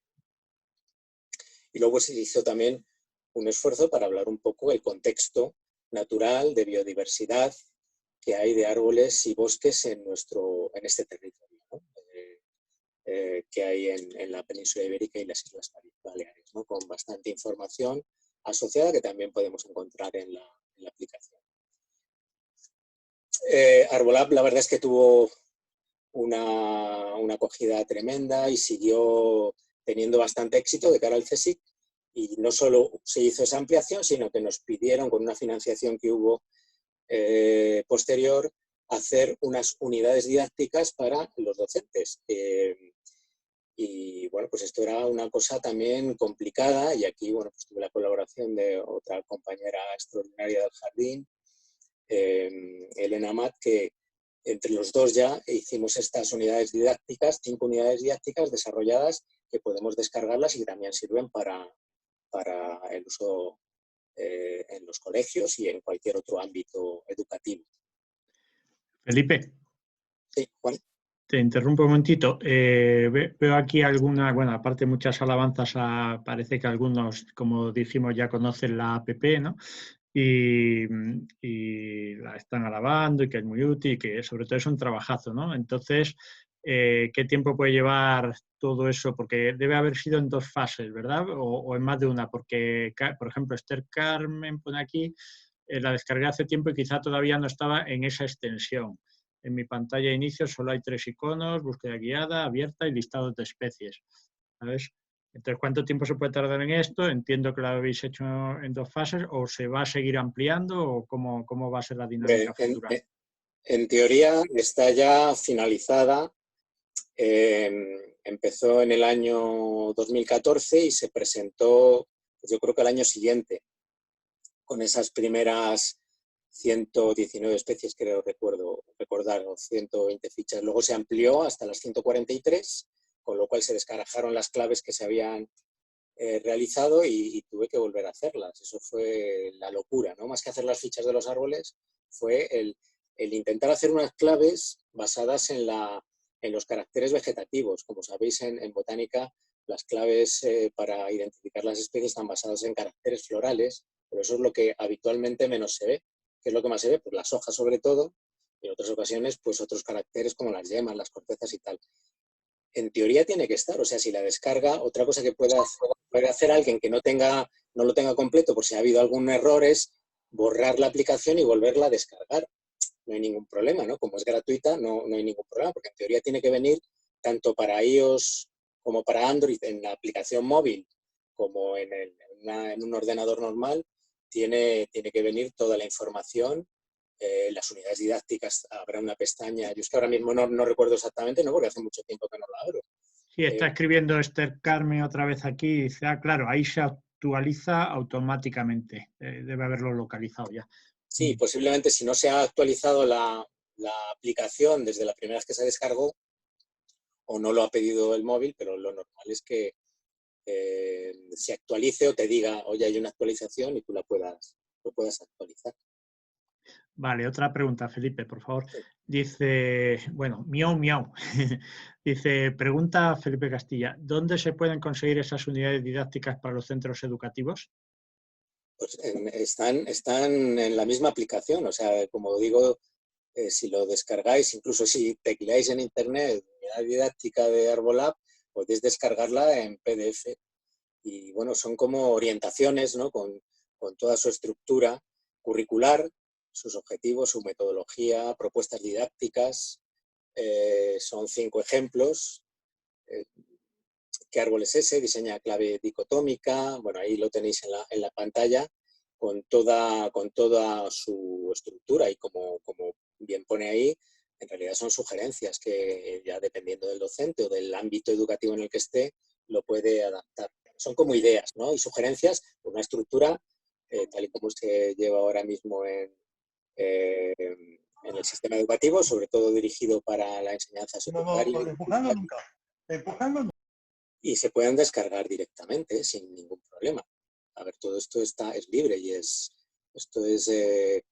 Y luego se hizo también un esfuerzo para hablar un poco el contexto natural de biodiversidad que hay de árboles y bosques en este territorio, ¿no? Que hay en la península ibérica y las Islas Baleares, ¿no? Con bastante información asociada que también podemos encontrar en la aplicación. Arbolab, la verdad es que tuvo una acogida tremenda y siguió teniendo bastante éxito de cara al CSIC, y no solo se hizo esa ampliación, sino que nos pidieron, con una financiación que hubo posterior, hacer unas unidades didácticas para los docentes. Y bueno, pues esto era una cosa también complicada, y aquí bueno, pues tuve la colaboración de otra compañera extraordinaria del jardín, Elena Amat, que entre los dos ya hicimos estas unidades didácticas, 5 unidades didácticas desarrolladas que podemos descargarlas y que también sirven para el uso en los colegios y en cualquier otro ámbito educativo. Felipe. Sí, Juan. Te interrumpo un momentito. Veo aquí alguna, bueno, aparte de muchas alabanzas, parece que algunos, como dijimos, ya conocen la app, ¿no? Y la están alabando y que es muy útil y que sobre todo es un trabajazo, ¿no? Entonces, ¿qué tiempo puede llevar todo eso? Porque debe haber sido en 2 fases, ¿verdad? O en más de una, porque, por ejemplo, Esther Carmen pone aquí, la descargué hace tiempo y quizá todavía no estaba en esa extensión. En mi pantalla de inicio solo hay 3 iconos, búsqueda guiada, abierta y listados de especies, ¿sabes? Entonces, ¿cuánto tiempo se puede tardar en esto? Entiendo que lo habéis hecho en 2 fases, ¿o se va a seguir ampliando o cómo va a ser la dinámica futura? En teoría está ya finalizada. Empezó en el año 2014 y se presentó, pues yo creo que al año siguiente, con esas primeras 119 especies, creo recordar, o 120 fichas. Luego se amplió hasta las 143, con lo cual se descarajaron las claves que se habían realizado y tuve que volver a hacerlas. Eso fue la locura, ¿no? Más que hacer las fichas de los árboles, fue el intentar hacer unas claves basadas en los caracteres vegetativos. Como sabéis, en botánica, las claves para identificar las especies están basadas en caracteres florales, pero eso es lo que habitualmente menos se ve. ¿Qué es lo que más se ve? Pues las hojas, sobre todo, y en otras ocasiones, pues otros caracteres como las yemas, las cortezas y tal. En teoría tiene que estar, o sea, si la descarga, otra cosa que puede hacer alguien que no lo tenga completo por si ha habido algún error es borrar la aplicación y volverla a descargar. No hay ningún problema, ¿no? Como es gratuita, no hay ningún problema, porque en teoría tiene que venir tanto para iOS como para Android en la aplicación móvil, como en un ordenador normal, tiene que venir toda la información. Las unidades didácticas, habrá una pestaña, yo es que ahora mismo no recuerdo exactamente, ¿no? Porque hace mucho tiempo que no la abro. Sí, está escribiendo Esther Carmen otra vez aquí y dice, claro, ahí se actualiza automáticamente, debe haberlo localizado ya. Sí, posiblemente si no se ha actualizado la aplicación desde la primera vez que se descargó, o no lo ha pedido el móvil, pero lo normal es que se actualice o te diga, oye, hay una actualización y tú lo puedas actualizar. Vale, otra pregunta, Felipe, por favor. Sí. Dice, bueno, miau, miau. Dice, pregunta Felipe Castilla, ¿dónde se pueden conseguir esas unidades didácticas para los centros educativos? Pues están en la misma aplicación, o sea, como digo, si lo descargáis, incluso si tecleáis en internet unidad didáctica de Arbolab, podéis descargarla en PDF. Y bueno, son como orientaciones, ¿no? Con toda su estructura curricular, sus objetivos, su metodología, propuestas didácticas, son 5 ejemplos. ¿Qué árbol es ese? Diseña clave dicotómica. Bueno, ahí lo tenéis en la pantalla con toda su estructura y como bien pone ahí, en realidad son sugerencias que ya dependiendo del docente o del ámbito educativo en el que esté, lo puede adaptar. Son como ideas, ¿no? Y sugerencias, una estructura tal y como se lleva ahora mismo en el sistema educativo, sobre todo dirigido para la enseñanza secundaria. No, empujando nunca. Empujando nunca. Y se pueden descargar directamente sin ningún problema. A ver, todo esto es libre y esto es del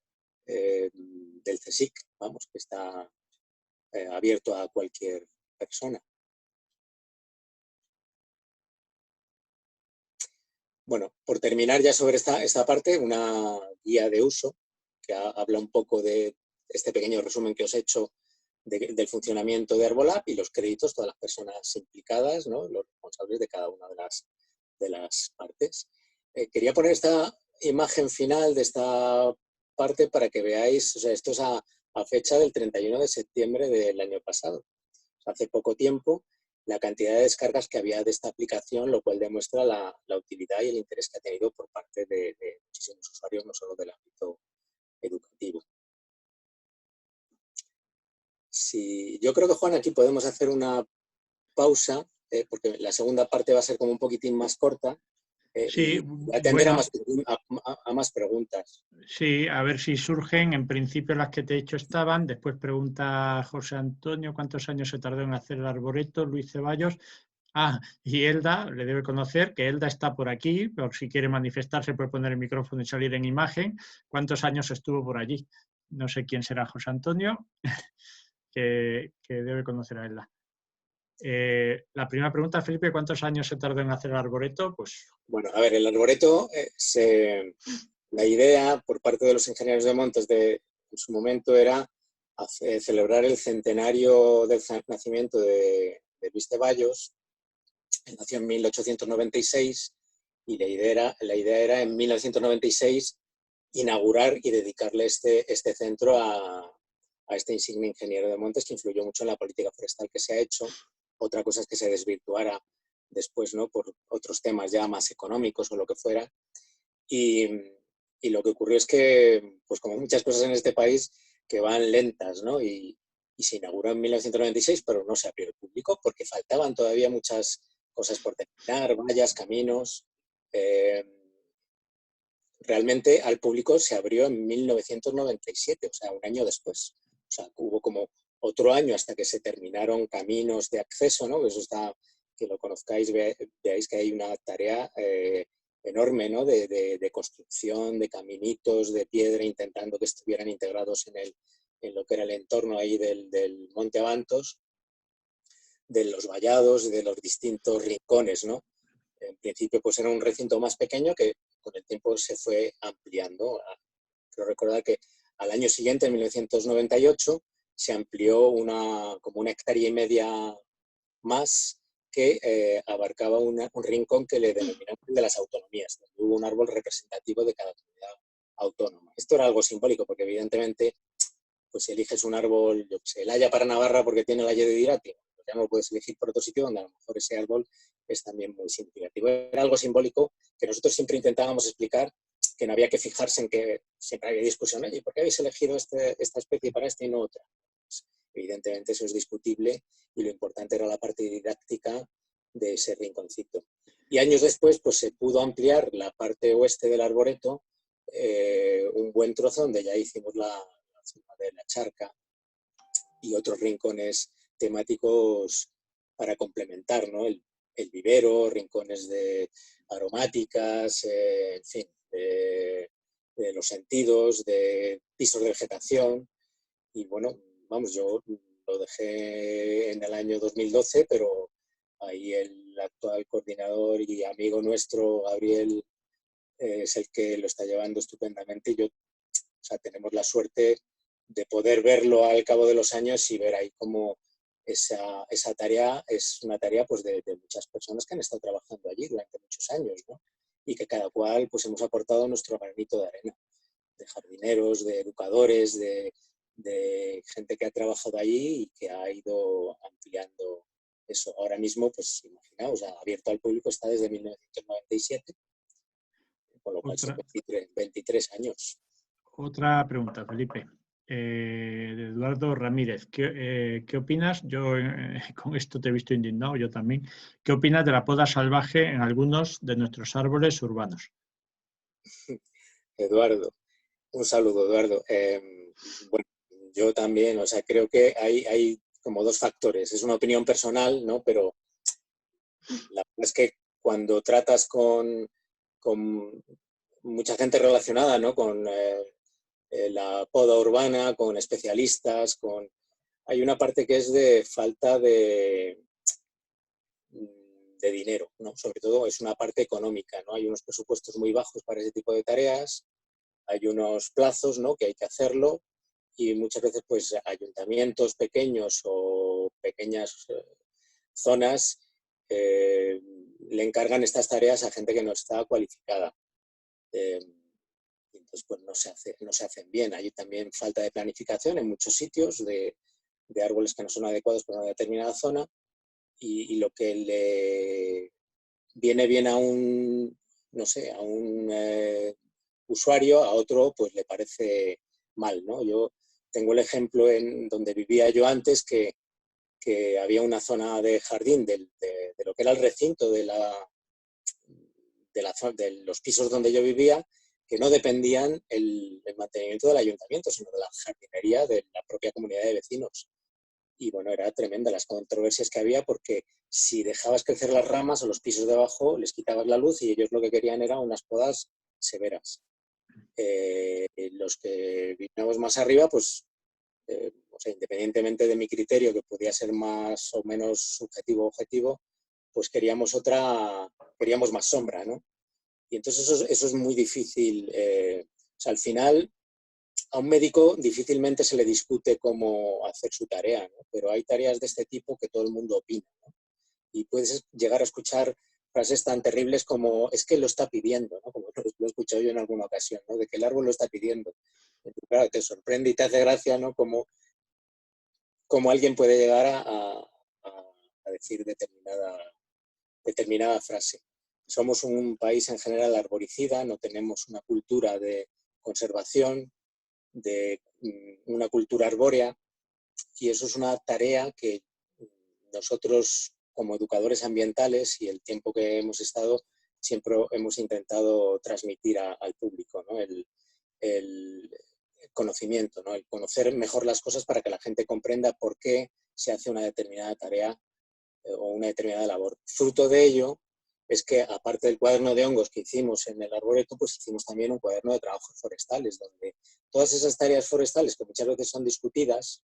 CSIC, vamos, que está abierto a cualquier persona. Bueno, por terminar ya sobre esta parte, una guía de uso que habla un poco de este pequeño resumen que os he hecho del funcionamiento de Arbolab y los créditos, todas las personas implicadas, ¿no? Los responsables de cada una de las partes. Quería poner esta imagen final de esta parte para que veáis, o sea, esto es a fecha del 31 de septiembre del año pasado. Hace poco tiempo, la cantidad de descargas que había de esta aplicación, lo cual demuestra la utilidad y el interés que ha tenido por parte de muchísimos usuarios, no solo del ámbito educativo. Sí, yo creo que, Juan, aquí podemos hacer una pausa, porque la segunda parte va a ser como un poquitín más corta, Sí, y atender bueno, a más preguntas. sí, a ver si surgen. En principio las que te he hecho estaban. Después pregunta José Antonio cuántos años se tardó en hacer el arboreto, Luis Ceballos. Ah, y Elda, le debe conocer que Elda está por aquí, por si quiere manifestarse, puede poner el micrófono y salir en imagen. ¿Cuántos años estuvo por allí? No sé quién será José Antonio, que debe conocer a Elda. La primera pregunta, Felipe, ¿cuántos años se tardó en hacer el arboreto? Pues... Bueno, a ver, el arboreto, la idea por parte de los ingenieros de montes en su momento era celebrar el centenario del nacimiento de Luis Ceballos. Él nació en 1896 y la idea era en 1996 inaugurar y dedicarle este centro a este insigne ingeniero de montes que influyó mucho en la política forestal que se ha hecho. Otra cosa es que se desvirtuara después, ¿no?, por otros temas ya más económicos o lo que fuera. Y lo que ocurrió es que, pues como muchas cosas en este país, que van lentas, ¿no? Y se inauguró en 1996, pero no se abrió al público porque faltaban todavía muchas cosas por terminar, vallas, caminos. Realmente al público se abrió en 1997, o sea, un año después. O sea, hubo como otro año hasta que se terminaron caminos de acceso, ¿no? Eso está, que lo conozcáis, veáis que hay una tarea enorme, ¿no?, de construcción, de caminitos de piedra, intentando que estuvieran integrados en lo que era el entorno ahí del Monte Abantos, de los vallados, de los distintos rincones, ¿no? En principio pues era un recinto más pequeño que con el tiempo se fue ampliando. Creo recordar que al año siguiente, en 1998, se amplió como 1,5 hectáreas más que abarcaba un rincón que le denominaban de las autonomías, donde hubo un árbol representativo de cada comunidad autónoma. Esto era algo simbólico porque evidentemente pues si eliges un árbol, yo que sé, el haya para Navarra porque tiene el haya de Dirati, pues ya no lo puedes elegir por otro sitio donde a lo mejor ese árbol es también muy significativo. Era algo simbólico que nosotros siempre intentábamos explicar, que no había que fijarse en que siempre había discusión, ¿y por qué habéis elegido esta especie para esta y no otra? Pues, evidentemente eso es discutible y lo importante era la parte didáctica de ese rinconcito. Y años después pues se pudo ampliar la parte oeste del arboreto, un buen trozo donde ya hicimos la zona de la charca y otros rincones temáticos para complementar, ¿no?, el vivero, rincones de aromáticas, en fin, de los sentidos, de pisos de vegetación. Y bueno, vamos, yo lo dejé en el año 2012, pero ahí el actual coordinador y amigo nuestro, Gabriel, es el que lo está llevando estupendamente. Y yo, o sea, tenemos la suerte de poder verlo al cabo de los años y ver ahí cómo esa tarea es una tarea pues de muchas personas que han estado trabajando allí durante muchos años, ¿no? Y que cada cual pues hemos aportado nuestro granito de arena, de jardineros, de educadores, de de gente que ha trabajado allí y que ha ido ampliando eso. Ahora mismo, pues imaginaos, abierto al público está desde 1997, con lo cual son 23 años. Otra pregunta, Felipe. De Eduardo Ramírez. ¿Qué opinas? Yo con esto te he visto indignado, yo también. ¿Qué opinas de la poda salvaje en algunos de nuestros árboles urbanos? Eduardo, un saludo, Eduardo. Bueno, yo también, o sea, creo que hay como dos factores. Es una opinión personal, ¿no? Pero la verdad es que cuando tratas con mucha gente relacionada, ¿no? Con la poda urbana, con especialistas, hay una parte que es de falta de dinero, ¿no? Sobre todo es una parte económica, ¿no? Hay unos presupuestos muy bajos para ese tipo de tareas, hay unos plazos, ¿no? Que hay que hacerlo y muchas veces pues ayuntamientos pequeños o pequeñas zonas le encargan estas tareas a gente que no está cualificada. Entonces pues no se hacen bien. Hay también falta de planificación en muchos sitios de árboles que no son adecuados para una determinada zona y lo que le viene bien a un, no sé, a un usuario, a otro pues le parece mal, ¿no? Yo tengo el ejemplo en donde vivía yo antes que había una zona de jardín de lo que era el recinto de los pisos donde yo vivía, que no dependían el mantenimiento del ayuntamiento, sino de la jardinería de la propia comunidad de vecinos. Y bueno, era tremenda las controversias que había porque si dejabas crecer las ramas a los pisos de abajo, les quitabas la luz y ellos lo que querían eran unas podas severas. Los que vivíamos más arriba, pues, o sea, independientemente de mi criterio, que podía ser más o menos subjetivo o objetivo, pues queríamos más sombra, ¿no? Y entonces eso es muy difícil. O sea, al final, a un médico difícilmente se le discute cómo hacer su tarea, ¿no? Pero hay tareas de este tipo que todo el mundo opina, ¿no? Y puedes llegar a escuchar frases tan terribles como es que lo está pidiendo, ¿no? Como lo he escuchado yo en alguna ocasión, ¿no? De que el árbol lo está pidiendo. Entonces, claro, te sorprende y te hace gracia, ¿no? Como alguien puede llegar a decir determinada frase. Somos un país en general arboricida, no tenemos una cultura de conservación, de una cultura arbórea, y eso es una tarea que nosotros como educadores ambientales y el tiempo que hemos estado siempre hemos intentado transmitir al público, ¿no? El conocimiento, ¿no? El conocer mejor las cosas para que la gente comprenda por qué se hace una determinada tarea o una determinada labor. Fruto de ello es que, aparte del cuaderno de hongos que hicimos en el arboreto, pues hicimos también un cuaderno de trabajos forestales, donde todas esas tareas forestales que muchas veces son discutidas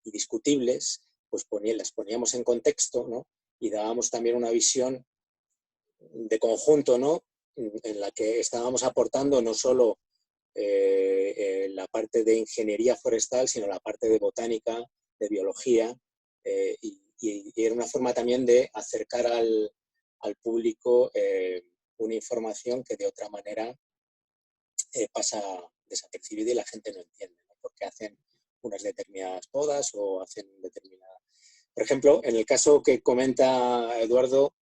y discutibles, pues las poníamos en contexto, ¿no? Y dábamos también una visión de conjunto, ¿no? En la que estábamos aportando no solo la parte de ingeniería forestal, sino la parte de botánica, de biología, y era una forma también de acercar al público una información que de otra manera pasa desapercibida y la gente no entiende, ¿no? Porque hacen unas determinadas podas o hacen determinadas... Por ejemplo, en el caso que comenta Eduardo,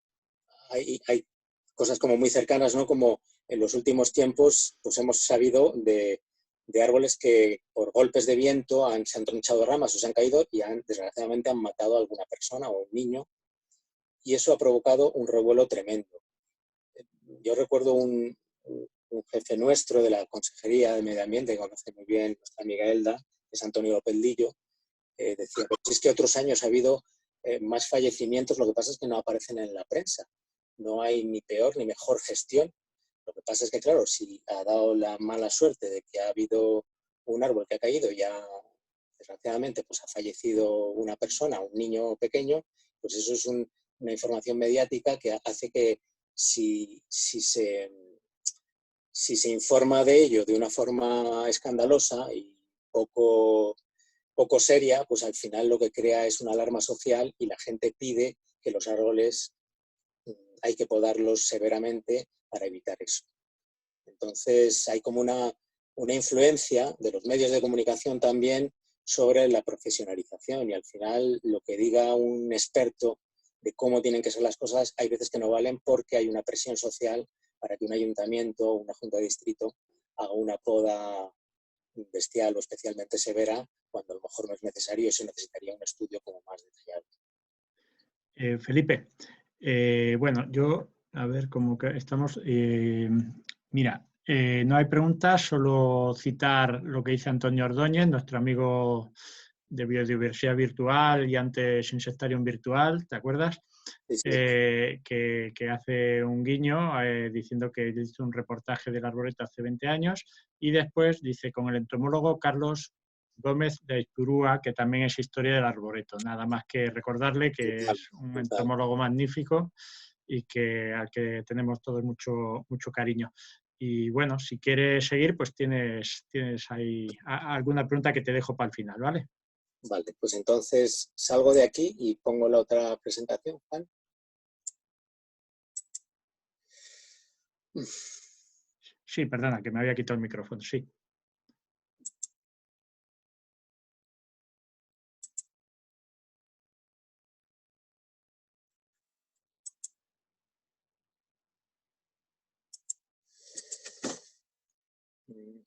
hay cosas como muy cercanas, ¿no? Como en los últimos tiempos pues hemos sabido de árboles que por golpes de viento se han tronchado ramas o se han caído y desgraciadamente han matado a alguna persona o a un niño, y eso ha provocado un revuelo tremendo. Yo recuerdo un jefe nuestro de la Consejería de Medio Ambiente, que conoce muy bien nuestra amiga Elda, que es Antonio López Lillo, decía, pues es que otros años ha habido más fallecimientos, lo que pasa es que no aparecen en la prensa. No hay ni peor ni mejor gestión. Lo que pasa es que, claro, si ha dado la mala suerte de que ha habido un árbol que ha caído y ya, desgraciadamente, pues ha fallecido una persona, un niño pequeño, pues eso es una información mediática que hace que si se informa de ello de una forma escandalosa y poco seria, pues al final lo que crea es una alarma social y la gente pide que los árboles hay que podarlos severamente para evitar eso. Entonces hay como una influencia de los medios de comunicación también sobre la profesionalización, y al final lo que diga un experto de cómo tienen que ser las cosas, hay veces que no valen porque hay una presión social para que un ayuntamiento o una junta de distrito haga una poda bestial o especialmente severa, cuando a lo mejor no es necesario y se necesitaría un estudio como más detallado. Felipe, bueno, yo, a ver cómo estamos. Mira, no hay preguntas, solo citar lo que dice Antonio Ordóñez, nuestro amigo de biodiversidad virtual y antes Insectarium Virtual, ¿te acuerdas? Sí, sí. Que hace un guiño diciendo que hizo un reportaje del arboreto hace 20 años y después dice con el entomólogo Carlos Gómez de Aizpurúa, que también es historia del arboreto. Nada más que recordarle que Total, es un total. entomólogo magnífico y que al que tenemos todos mucho, mucho cariño. Y bueno, si quieres seguir, pues tienes ahí alguna pregunta que te dejo para el final, ¿vale? Vale, pues entonces salgo de aquí y pongo la otra presentación, Juan. Sí, perdona, que me había quitado el micrófono, sí. Vale.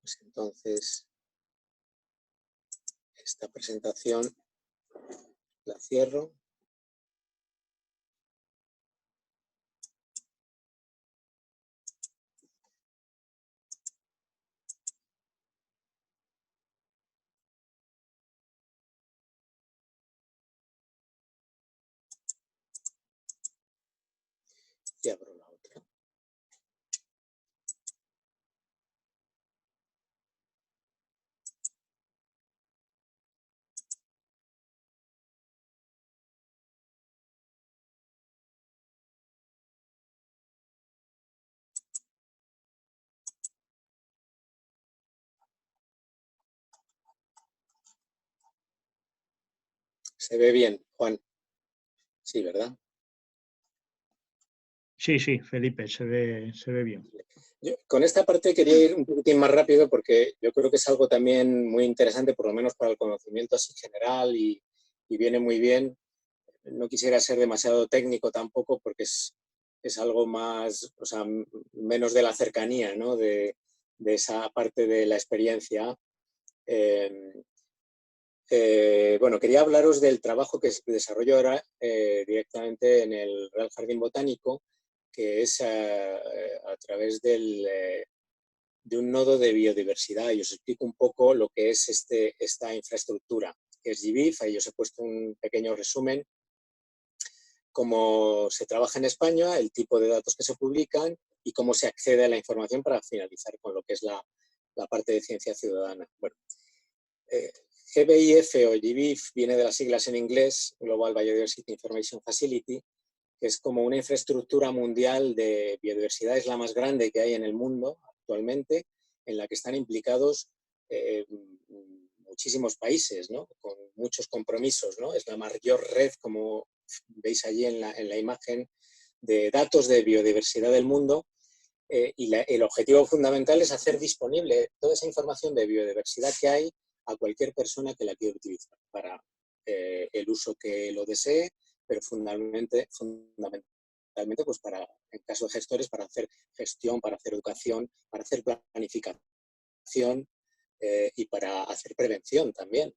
Pues entonces esta presentación la cierro. Y abro la otra. ¿Se ve bien, Juan? Sí, ¿verdad? Sí, sí, Felipe, se ve bien. Yo, con esta parte quería ir un poquitín más rápido porque yo creo que es algo también muy interesante, por lo menos para el conocimiento así general, y viene muy bien. No quisiera ser demasiado técnico tampoco porque es algo más, o sea, menos de la cercanía, ¿no? De esa parte de la experiencia. Bueno, quería hablaros del trabajo que desarrollo ahora directamente en el Real Jardín Botánico, que es a través de un nodo de biodiversidad, y os explico un poco lo que es esta infraestructura, que es GBIF. Ahí os he puesto un pequeño resumen, cómo se trabaja en España, el tipo de datos que se publican y cómo se accede a la información, para finalizar con lo que es la parte de ciencia ciudadana. Bueno, GBIF o GBIF viene de las siglas en inglés, Global Biodiversity Information Facility, que es como una infraestructura mundial de biodiversidad, es la más grande que hay en el mundo actualmente, en la que están implicados muchísimos países, ¿no? Con muchos compromisos, ¿no? Es la mayor red, como veis allí en la imagen, de datos de biodiversidad del mundo, y el objetivo fundamental es hacer disponible toda esa información de biodiversidad que hay a cualquier persona que la quiera utilizar para el uso que lo desee, pero fundamentalmente pues para, en caso de gestores, para hacer gestión, para hacer educación, para hacer planificación y para hacer prevención también.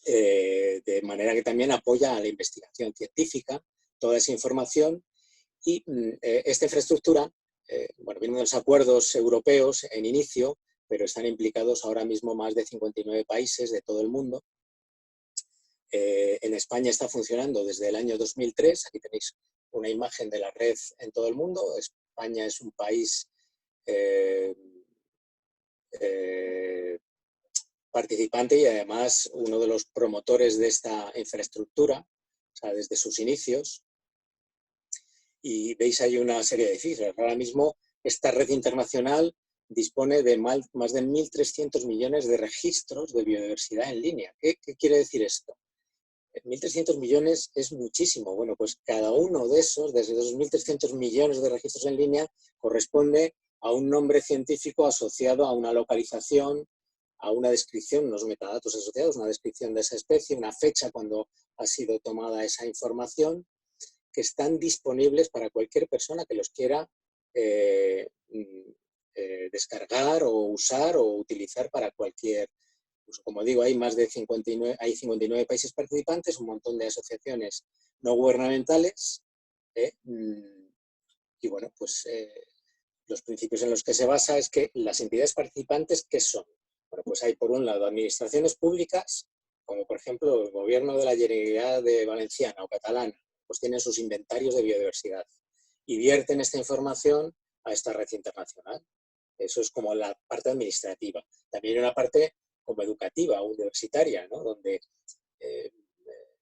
De manera que también apoya a la investigación científica, toda esa información. Y esta infraestructura, bueno, vienen de los acuerdos europeos en inicio, pero están implicados ahora mismo más de 59 países de todo el mundo. En España está funcionando desde el año 2003. Aquí tenéis una imagen de la red en todo el mundo. España es un país participante y además uno de los promotores de esta infraestructura, o sea, desde sus inicios. Y veis ahí una serie de cifras. Ahora mismo esta red internacional dispone de más de 1.300 millones de registros de biodiversidad en línea. ¿Qué quiere decir esto? 1.300 millones es muchísimo. Bueno, pues cada uno de esos, desde esos 1.300 millones de registros en línea, corresponde a un nombre científico asociado a una localización, a una descripción, unos metadatos asociados, una descripción de esa especie, una fecha cuando ha sido tomada esa información, que están disponibles para cualquier persona que los quiera descargar o usar o utilizar para cualquier uso. Como digo, hay más de 59 países participantes, un montón de asociaciones no gubernamentales, y bueno, pues los principios en los que se basa es que las entidades participantes, ¿qué son? Bueno, pues hay por un lado administraciones públicas, como por ejemplo el gobierno de la Generalitat de Valenciana o catalana, pues tienen sus inventarios de biodiversidad y vierten esta información a esta red internacional. Eso es como la parte administrativa. También hay una parte como educativa, universitaria, ¿no? Donde,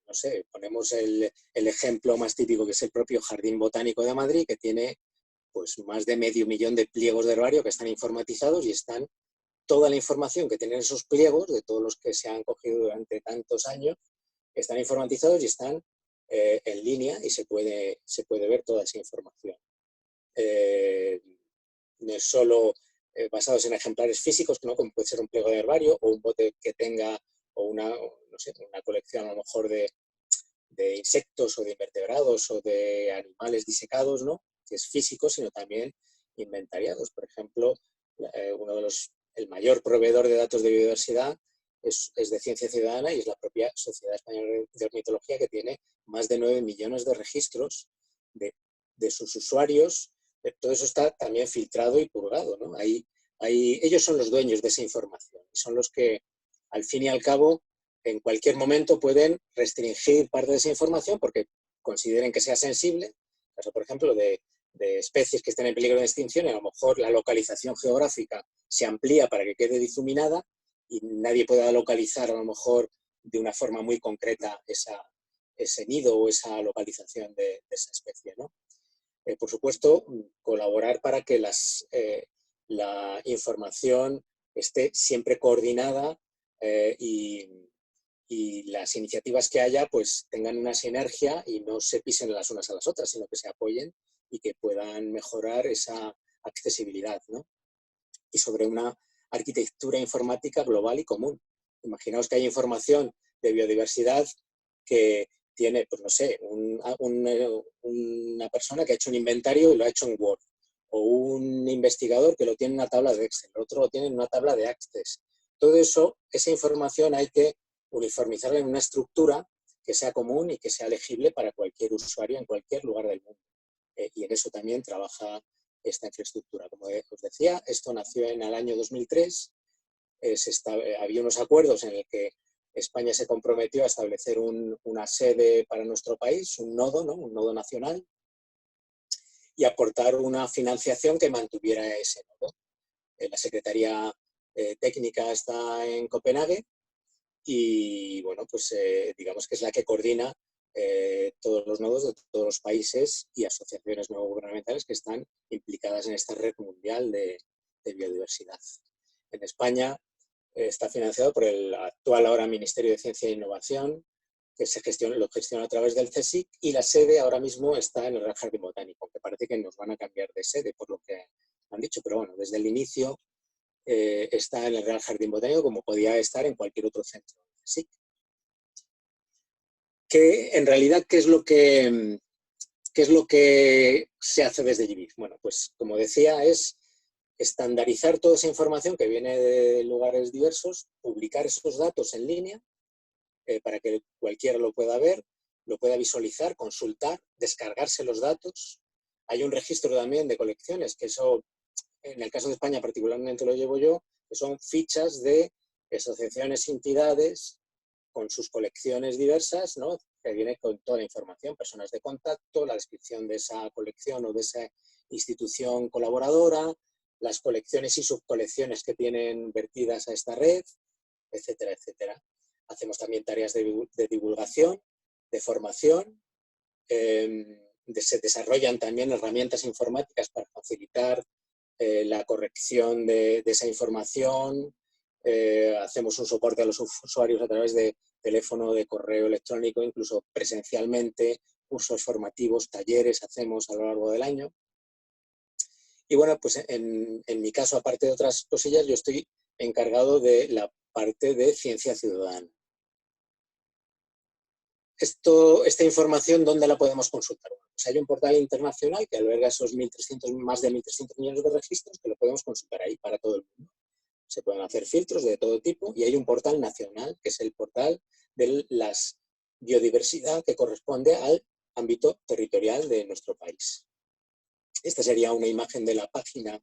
no sé, ponemos el ejemplo más típico, que es el propio Jardín Botánico de Madrid, que tiene pues más de 500.000 de pliegos de herbario que están informatizados y están toda la información que tienen esos pliegos, de todos los que se han cogido durante tantos años, están informatizados y están en línea y se puede ver toda esa información. No es solo basados en ejemplares físicos, ¿no? Como puede ser un pliego de herbario o un bote que tenga o una colección a lo mejor de insectos o de invertebrados o de animales disecados, ¿no? Que es físico, sino también inventariados. Por ejemplo, el mayor proveedor de datos de biodiversidad es de Ciencia Ciudadana y es la propia Sociedad Española de Ornitología, que tiene más de 9 millones de registros de sus usuarios. Todo eso está también filtrado y purgado, ¿no? Ellos son los dueños de esa información y son los que, al fin y al cabo, en cualquier momento pueden restringir parte de esa información porque consideren que sea sensible. Caso, por ejemplo, de especies que estén en peligro de extinción, y a lo mejor la localización geográfica se amplía para que quede difuminada y nadie pueda localizar a lo mejor de una forma muy concreta ese nido o esa localización de esa especie, ¿no? Por supuesto, colaborar para que la información esté siempre coordinada y las iniciativas que haya pues tengan una sinergia y no se pisen las unas a las otras, sino que se apoyen y que puedan mejorar esa accesibilidad, ¿no? Y sobre una arquitectura informática global y común. Imaginaos que hay información de biodiversidad que tiene, pues no sé, una persona que ha hecho un inventario y lo ha hecho en Word, o un investigador que lo tiene en una tabla de Excel, el otro lo tiene en una tabla de Access. Todo eso, esa información hay que uniformizarla en una estructura que sea común y que sea legible para cualquier usuario en cualquier lugar del mundo. Y en eso también trabaja esta infraestructura. Como os decía, esto nació en el año 2003, había unos acuerdos en el que España se comprometió a establecer una sede para nuestro país, un nodo, ¿no? Un nodo nacional, y aportar una financiación que mantuviera ese nodo. La Secretaría Técnica está en Copenhague y, bueno, pues digamos que es la que coordina todos los nodos de todos los países y asociaciones no gubernamentales que están implicadas en esta red mundial de biodiversidad. En España está financiado por el actual ahora Ministerio de Ciencia e Innovación, que lo gestiona a través del CSIC, y la sede ahora mismo está en el Real Jardín Botánico, aunque parece que nos van a cambiar de sede por lo que han dicho, pero bueno, desde el inicio está en el Real Jardín Botánico, como podía estar en cualquier otro centro del CSIC. Que en realidad, ¿qué es lo que se hace desde GBIF? Bueno, pues como decía, es estandarizar toda esa información que viene de lugares diversos, publicar esos datos en línea para que cualquiera lo pueda ver, lo pueda visualizar, consultar, descargarse los datos. Hay un registro también de colecciones, que eso, en el caso de España particularmente lo llevo yo, que son fichas de asociaciones y entidades con sus colecciones diversas, ¿no? Que viene con toda la información, personas de contacto, la descripción de esa colección o de esa institución colaboradora, las colecciones y subcolecciones que tienen vertidas a esta red, etcétera, etcétera. Hacemos también tareas de divulgación, de formación, se desarrollan también herramientas informáticas para facilitar la corrección de esa información, hacemos un soporte a los usuarios a través de teléfono, de correo electrónico, incluso presencialmente, cursos formativos, talleres hacemos a lo largo del año. Y bueno, pues en mi caso, aparte de otras cosillas, yo estoy encargado de la parte de ciencia ciudadana. Esta información, ¿dónde la podemos consultar? Bueno, pues hay un portal internacional que alberga esos más de 1.300 millones de registros que lo podemos consultar ahí para todo el mundo. Se pueden hacer filtros de todo tipo y hay un portal nacional, que es el portal de la biodiversidad que corresponde al ámbito territorial de nuestro país. Esta sería una imagen de la página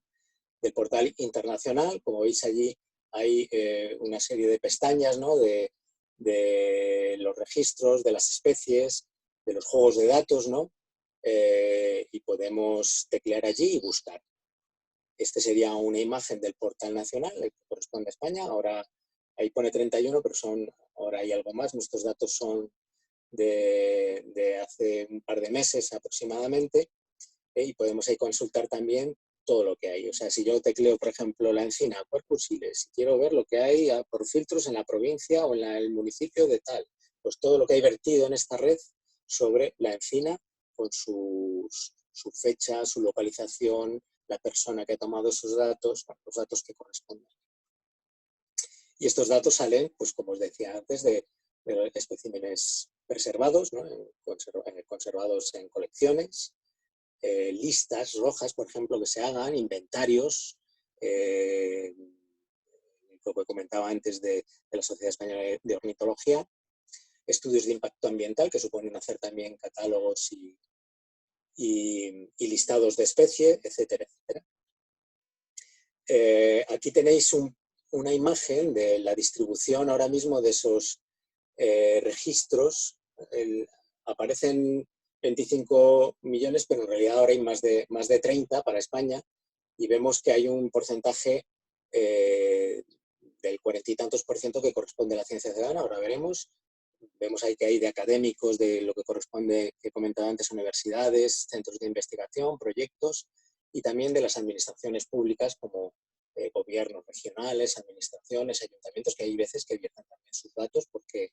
del portal internacional. Como veis allí hay una serie de pestañas, ¿no?, de los registros, de las especies, de los juegos de datos, ¿no? Y podemos teclear allí y buscar. Este sería una imagen del portal nacional, el que corresponde a España. Ahora ahí pone 31, pero ahora hay algo más. Nuestros datos son de hace un par de meses aproximadamente, y podemos ahí consultar también todo lo que hay. O sea, si yo tecleo, por ejemplo, la encina Quercus Siles, si quiero ver lo que hay por filtros en la provincia o en el municipio de tal, pues todo lo que hay vertido en esta red sobre la encina, con su fecha, su localización, la persona que ha tomado esos datos, los datos que corresponden. Y estos datos salen, pues como os decía antes, de especímenes preservados, ¿no?, conservados en colecciones, listas rojas, por ejemplo, que se hagan, inventarios, lo que comentaba antes de la Sociedad Española de Ornitología, estudios de impacto ambiental, que suponen hacer también catálogos y listados de especie, etcétera, etcétera. Aquí tenéis una imagen de la distribución ahora mismo de esos registros. Aparecen 25 millones, pero en realidad ahora hay más de 30 para España, y vemos que hay un porcentaje del 40 y tantos % que corresponde a la ciencia ciudadana. Ahora veremos. Vemos ahí que hay de académicos, de lo que corresponde, que he comentado antes, universidades, centros de investigación, proyectos, y también de las administraciones públicas como gobiernos regionales, administraciones, ayuntamientos, que hay veces que vierten también sus datos porque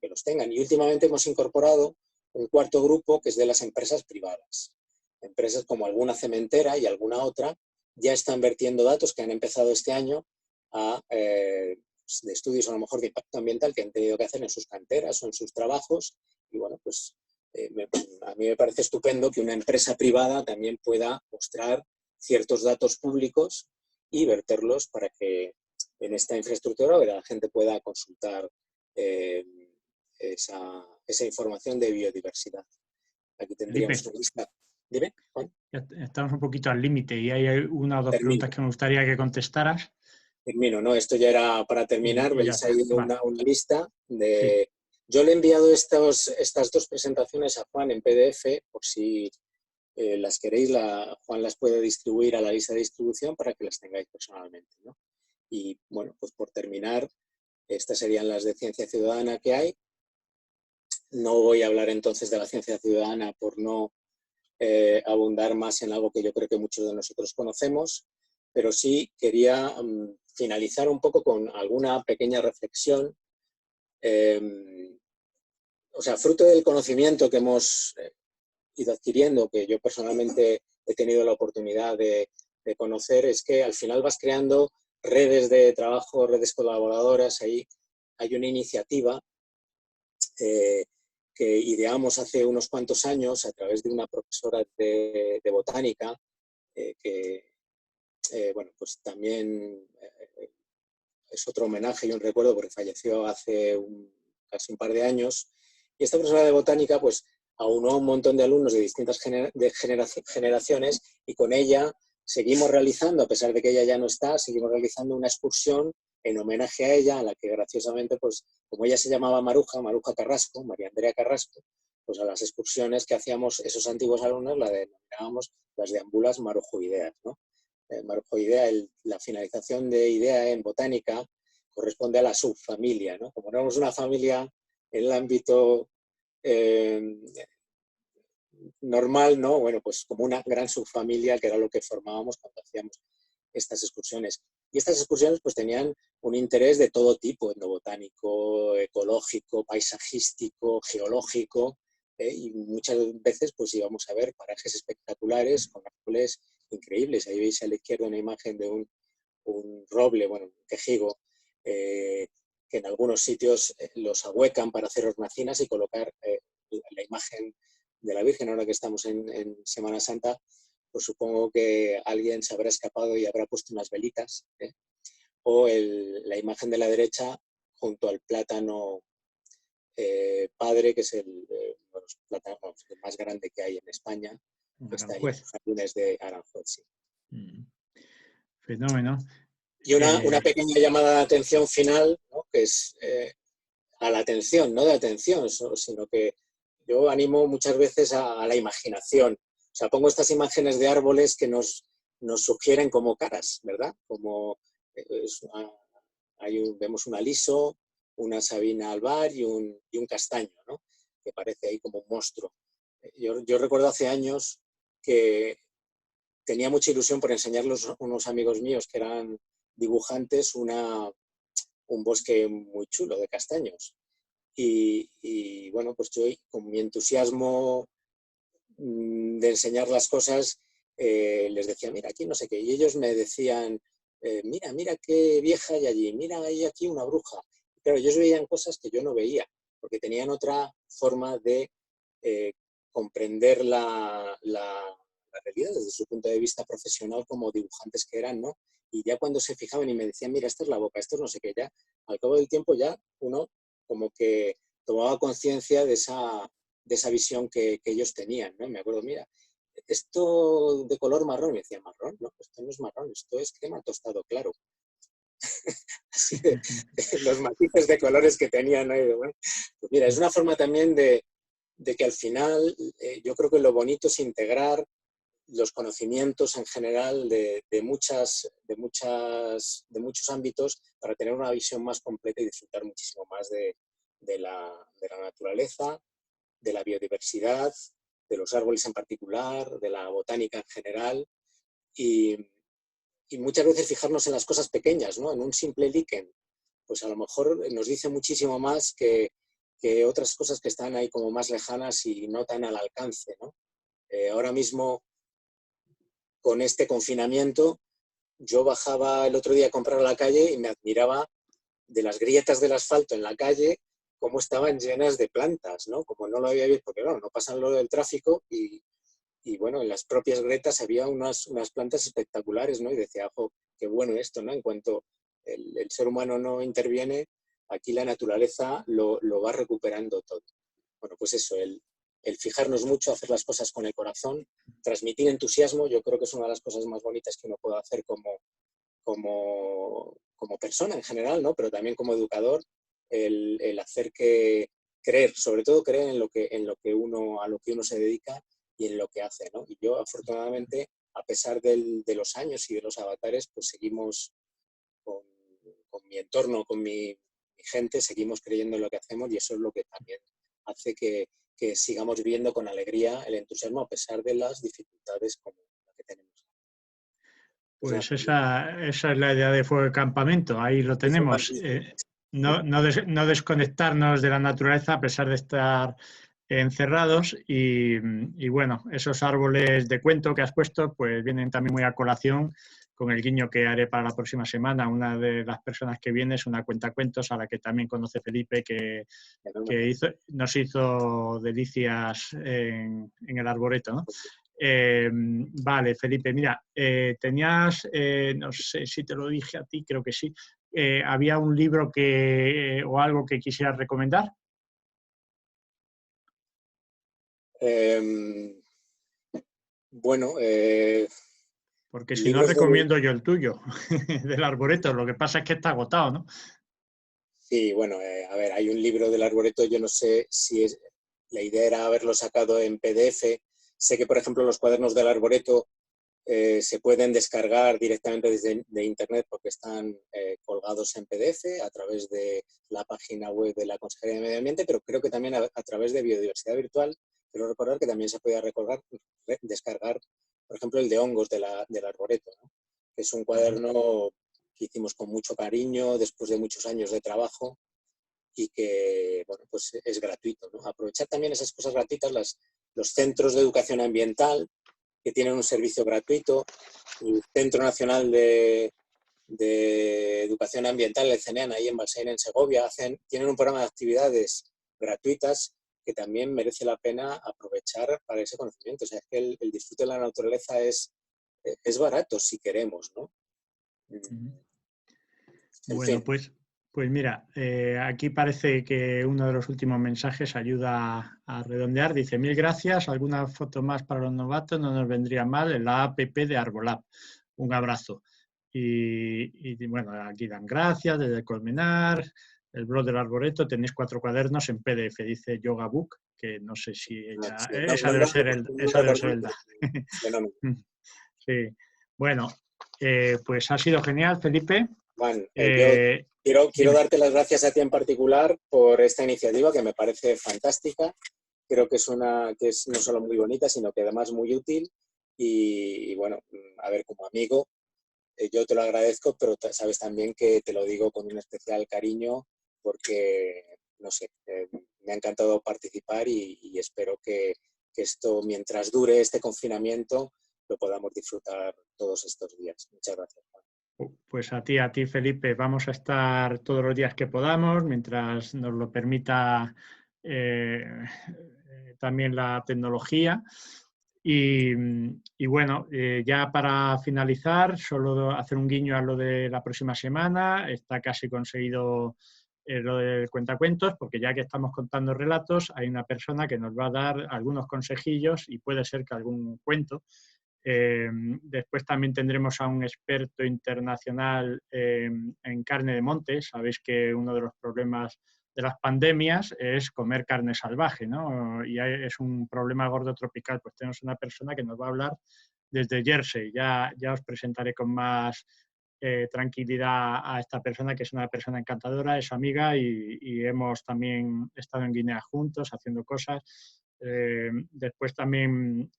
los tengan. Y últimamente hemos incorporado un cuarto grupo, que es de las empresas privadas. Empresas como alguna cementera y alguna otra ya están vertiendo datos que han empezado este año de estudios a lo mejor de impacto ambiental que han tenido que hacer en sus canteras o en sus trabajos. Y bueno, pues a mí me parece estupendo que una empresa privada también pueda mostrar ciertos datos públicos y verterlos para que en esta infraestructura la gente pueda consultar esa información de biodiversidad. Aquí tendríamos una lista. Dime, Juan. Estamos un poquito al límite y hay una o dos preguntas que me gustaría que contestaras. Termino, ¿no? Esto ya era para terminar. Veis ahí una lista de... Sí. Yo le he enviado estas dos presentaciones a Juan en PDF, por si las queréis, Juan las puede distribuir a la lista de distribución para que las tengáis personalmente, ¿no? Y bueno, pues por terminar, estas serían las de ciencia ciudadana que hay. No voy a hablar entonces de la ciencia ciudadana por no abundar más en algo que yo creo que muchos de nosotros conocemos, pero sí quería finalizar un poco con alguna pequeña reflexión. O sea, fruto del conocimiento que hemos ido adquiriendo, que yo personalmente he tenido la oportunidad de conocer, es que al final vas creando redes de trabajo, redes colaboradoras. Ahí hay una iniciativa que ideamos hace unos cuantos años a través de una profesora de botánica, que bueno, pues también es otro homenaje y un recuerdo porque falleció hace casi un par de años. Y esta profesora de botánica pues aunó a un montón de alumnos de distintas generaciones, y con ella seguimos realizando, a pesar de que ella ya no está, seguimos realizando una excursión en homenaje a ella, a la que graciosamente, pues como ella se llamaba Maruja Carrasco, María Andrea Carrasco, pues a las excursiones que hacíamos esos antiguos alumnos la denominábamos las deambulas marujoideas, ¿no? Marujoidea, la finalización de idea en botánica corresponde a la subfamilia, ¿no? Como éramos una familia en el ámbito normal, ¿no? Bueno, pues como una gran subfamilia, que era lo que formábamos cuando hacíamos estas excursiones. Y estas excursiones pues tenían un interés de todo tipo, etnobotánico, ecológico, paisajístico, geológico, y muchas veces pues íbamos a ver parajes espectaculares con árboles increíbles. Ahí veis a la izquierda una imagen de un roble, bueno, un quejigo, que en algunos sitios los ahuecan para hacer hornacinas y colocar la imagen de la Virgen. Ahora que estamos en Semana Santa, pues supongo que alguien se habrá escapado y habrá puesto unas velitas, ¿eh? O la imagen de la derecha junto al plátano padre, que es uno de los plátanos más grande que hay en España, que está ahí en los jardines de Aranjuez. Sí. Fenómeno. Y una pequeña llamada de atención final, ¿no? Que es a la atención, no de atención, sino que yo animo muchas veces a la imaginación. O sea, pongo estas imágenes de árboles que nos sugieren como caras, ¿verdad? Como vemos un aliso, una sabina albar y un castaño, ¿no? Que parece ahí como un monstruo. Yo recuerdo hace años que tenía mucha ilusión por enseñarlos a unos amigos míos que eran dibujantes un bosque muy chulo de castaños. Y bueno, pues yo con mi entusiasmo de enseñar las cosas les decía, mira, aquí no sé qué. Y ellos me decían, mira qué vieja hay allí, mira, hay aquí una bruja. Y claro, ellos veían cosas que yo no veía, porque tenían otra forma de comprender la realidad desde su punto de vista profesional como dibujantes que eran, ¿no? Y ya cuando se fijaban y me decían, mira, esta es la boca, esto es no sé qué, ya al cabo del tiempo ya uno como que tomaba conciencia de esa visión que ellos tenían, ¿no? Me acuerdo, mira, esto de color marrón, me decía, marrón, no, esto no es marrón, esto es crema tostado claro. Así de los matices de colores que tenían, ¿no? Bueno, pues mira, es una forma también de que al final yo creo que lo bonito es integrar los conocimientos en general de muchos ámbitos para tener una visión más completa y disfrutar muchísimo más de la naturaleza, de la biodiversidad, de los árboles en particular, de la botánica en general y muchas veces fijarnos en las cosas pequeñas, ¿no? En un simple líquen, pues a lo mejor nos dice muchísimo más que otras cosas que están ahí como más lejanas y no tan al alcance, ¿no? Ahora mismo, con este confinamiento, yo bajaba el otro día a comprar a la calle y me admiraba de las grietas del asfalto en la calle, cómo estaban llenas de plantas, ¿no? Como no lo había visto, porque claro, no pasan lo del tráfico y bueno, en las propias grietas había unas plantas espectaculares, ¿no? Y decía, ojo, qué bueno esto, ¿no? En cuanto el ser humano no interviene, aquí la naturaleza lo va recuperando todo. Bueno, pues eso, el fijarnos mucho, hacer las cosas con el corazón, transmitir entusiasmo, yo creo que es una de las cosas más bonitas que uno puede hacer como persona en general, ¿no? Pero también como educador, el hacer que creer, sobre todo creer a lo que uno se dedica y en lo que hace, ¿no? Y yo, afortunadamente, a pesar de los años y de los avatares, pues seguimos con mi entorno, con mi gente, seguimos creyendo en lo que hacemos y eso es lo que también hace que sigamos viviendo con alegría el entusiasmo a pesar de las dificultades como la que tenemos. Pues esa es la idea de Fuego de Campamento, ahí lo tenemos. No desconectarnos de la naturaleza a pesar de estar encerrados y bueno, esos árboles de cuento que has puesto pues vienen también muy a colación con el guiño que haré para la próxima semana. Una de las personas que viene es una cuentacuentos a la que también conoce Felipe, que nos hizo delicias en el arboreto, ¿no? Vale, Felipe, mira, tenías, no sé si te lo dije a ti, creo que sí, ¿había un libro o algo que quisieras recomendar? Bueno, porque si no recomiendo yo el tuyo, del arboreto, lo que pasa es que está agotado, ¿no? Sí, bueno, a ver, hay un libro del arboreto, yo no sé si la idea era haberlo sacado en PDF. Sé que, por ejemplo, los cuadernos del arboreto se pueden descargar directamente desde internet porque están colgados en PDF a través de la página web de la Consejería de Medio Ambiente, pero creo que también a través de Biodiversidad Virtual. Quiero recordar que también se puede descargar, por ejemplo, el de hongos del arboreto, ¿no? Que es un cuaderno que hicimos con mucho cariño después de muchos años de trabajo y que, bueno, pues es gratuito, ¿no? Aprovechar también esas cosas gratuitas, los centros de educación ambiental que tienen un servicio gratuito. El Centro Nacional de Educación Ambiental, el CENEAN, ahí en Balsaín, en Segovia, tienen un programa de actividades gratuitas que también merece la pena aprovechar para ese conocimiento. O sea, es que el disfrute de la naturaleza es barato si queremos, ¿no? Bueno, pues mira, aquí parece que uno de los últimos mensajes ayuda a redondear. Dice, 1000 gracias, alguna foto más para los novatos no nos vendría mal en la app de Arbolab. Un abrazo. Y bueno, aquí dan gracias desde Colmenar, el blog del Arboreto, tenéis 4 cuadernos en PDF, dice Yoga Book, que no sé si ella... esa debe ser Elda. Sí. Bueno, pues ha sido genial, Felipe. Juan, yo quiero darte las gracias a ti en particular por esta iniciativa que me parece fantástica. Creo que es no solo muy bonita, sino que además muy útil. Y bueno, a ver, como amigo, yo te lo agradezco, pero sabes también que te lo digo con un especial cariño porque, no sé, me ha encantado participar y espero que esto, mientras dure este confinamiento, lo podamos disfrutar todos estos días. Muchas gracias, Juan. Pues a ti, Felipe, vamos a estar todos los días que podamos, mientras nos lo permita también la tecnología. Y bueno, ya para finalizar, solo hacer un guiño a lo de la próxima semana. Está casi conseguido lo del cuentacuentos, porque ya que estamos contando relatos, hay una persona que nos va a dar algunos consejillos y puede ser que algún cuento. Después también tendremos a un experto internacional en carne de monte. Sabéis que uno de los problemas de las pandemias es comer carne salvaje, ¿no? Y es un problema gordo tropical. Pues tenemos una persona que nos va a hablar desde Jersey. Ya os presentaré con más tranquilidad a esta persona, que es una persona encantadora, es amiga y hemos también estado en Guinea juntos haciendo cosas. Después también...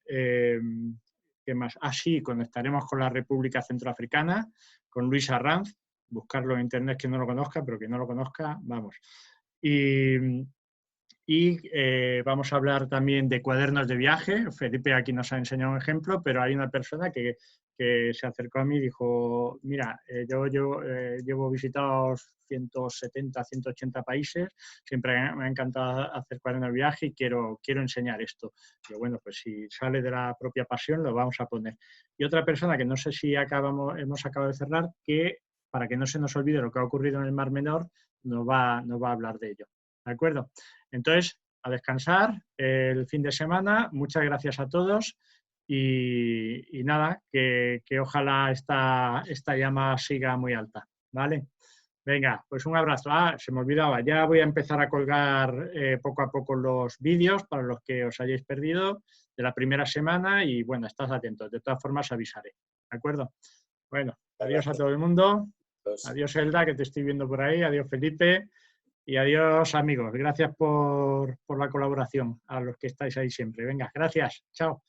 ¿qué más? Sí, conectaremos con la República Centroafricana, con Luis Arranz, buscarlo en internet que no lo conozca, pero que no lo conozca, vamos. Y vamos a hablar también de cuadernos de viaje. Felipe aquí nos ha enseñado un ejemplo, pero hay una persona que se acercó a mí y dijo, mira, yo llevo visitados 170, 180 países, siempre me ha encantado hacer cuadernos de viaje y quiero enseñar esto. Pero bueno, pues si sale de la propia pasión lo vamos a poner. Y otra persona que no sé si hemos acabado de cerrar, que para que no se nos olvide lo que ha ocurrido en el Mar Menor, nos va a hablar de ello. ¿De acuerdo? Entonces, a descansar el fin de semana. Muchas gracias a todos y nada, que ojalá esta llama siga muy alta, ¿vale? Venga, pues un abrazo. Se me olvidaba, ya voy a empezar a colgar poco a poco los vídeos para los que os hayáis perdido de la primera semana y bueno, estad atentos. De todas formas, avisaré, ¿de acuerdo? Bueno, adiós a todo el mundo. Adiós, Elda, que te estoy viendo por ahí. Adiós, Felipe. Y adiós, amigos. Gracias por la colaboración, a los que estáis ahí siempre. Venga, gracias. Chao.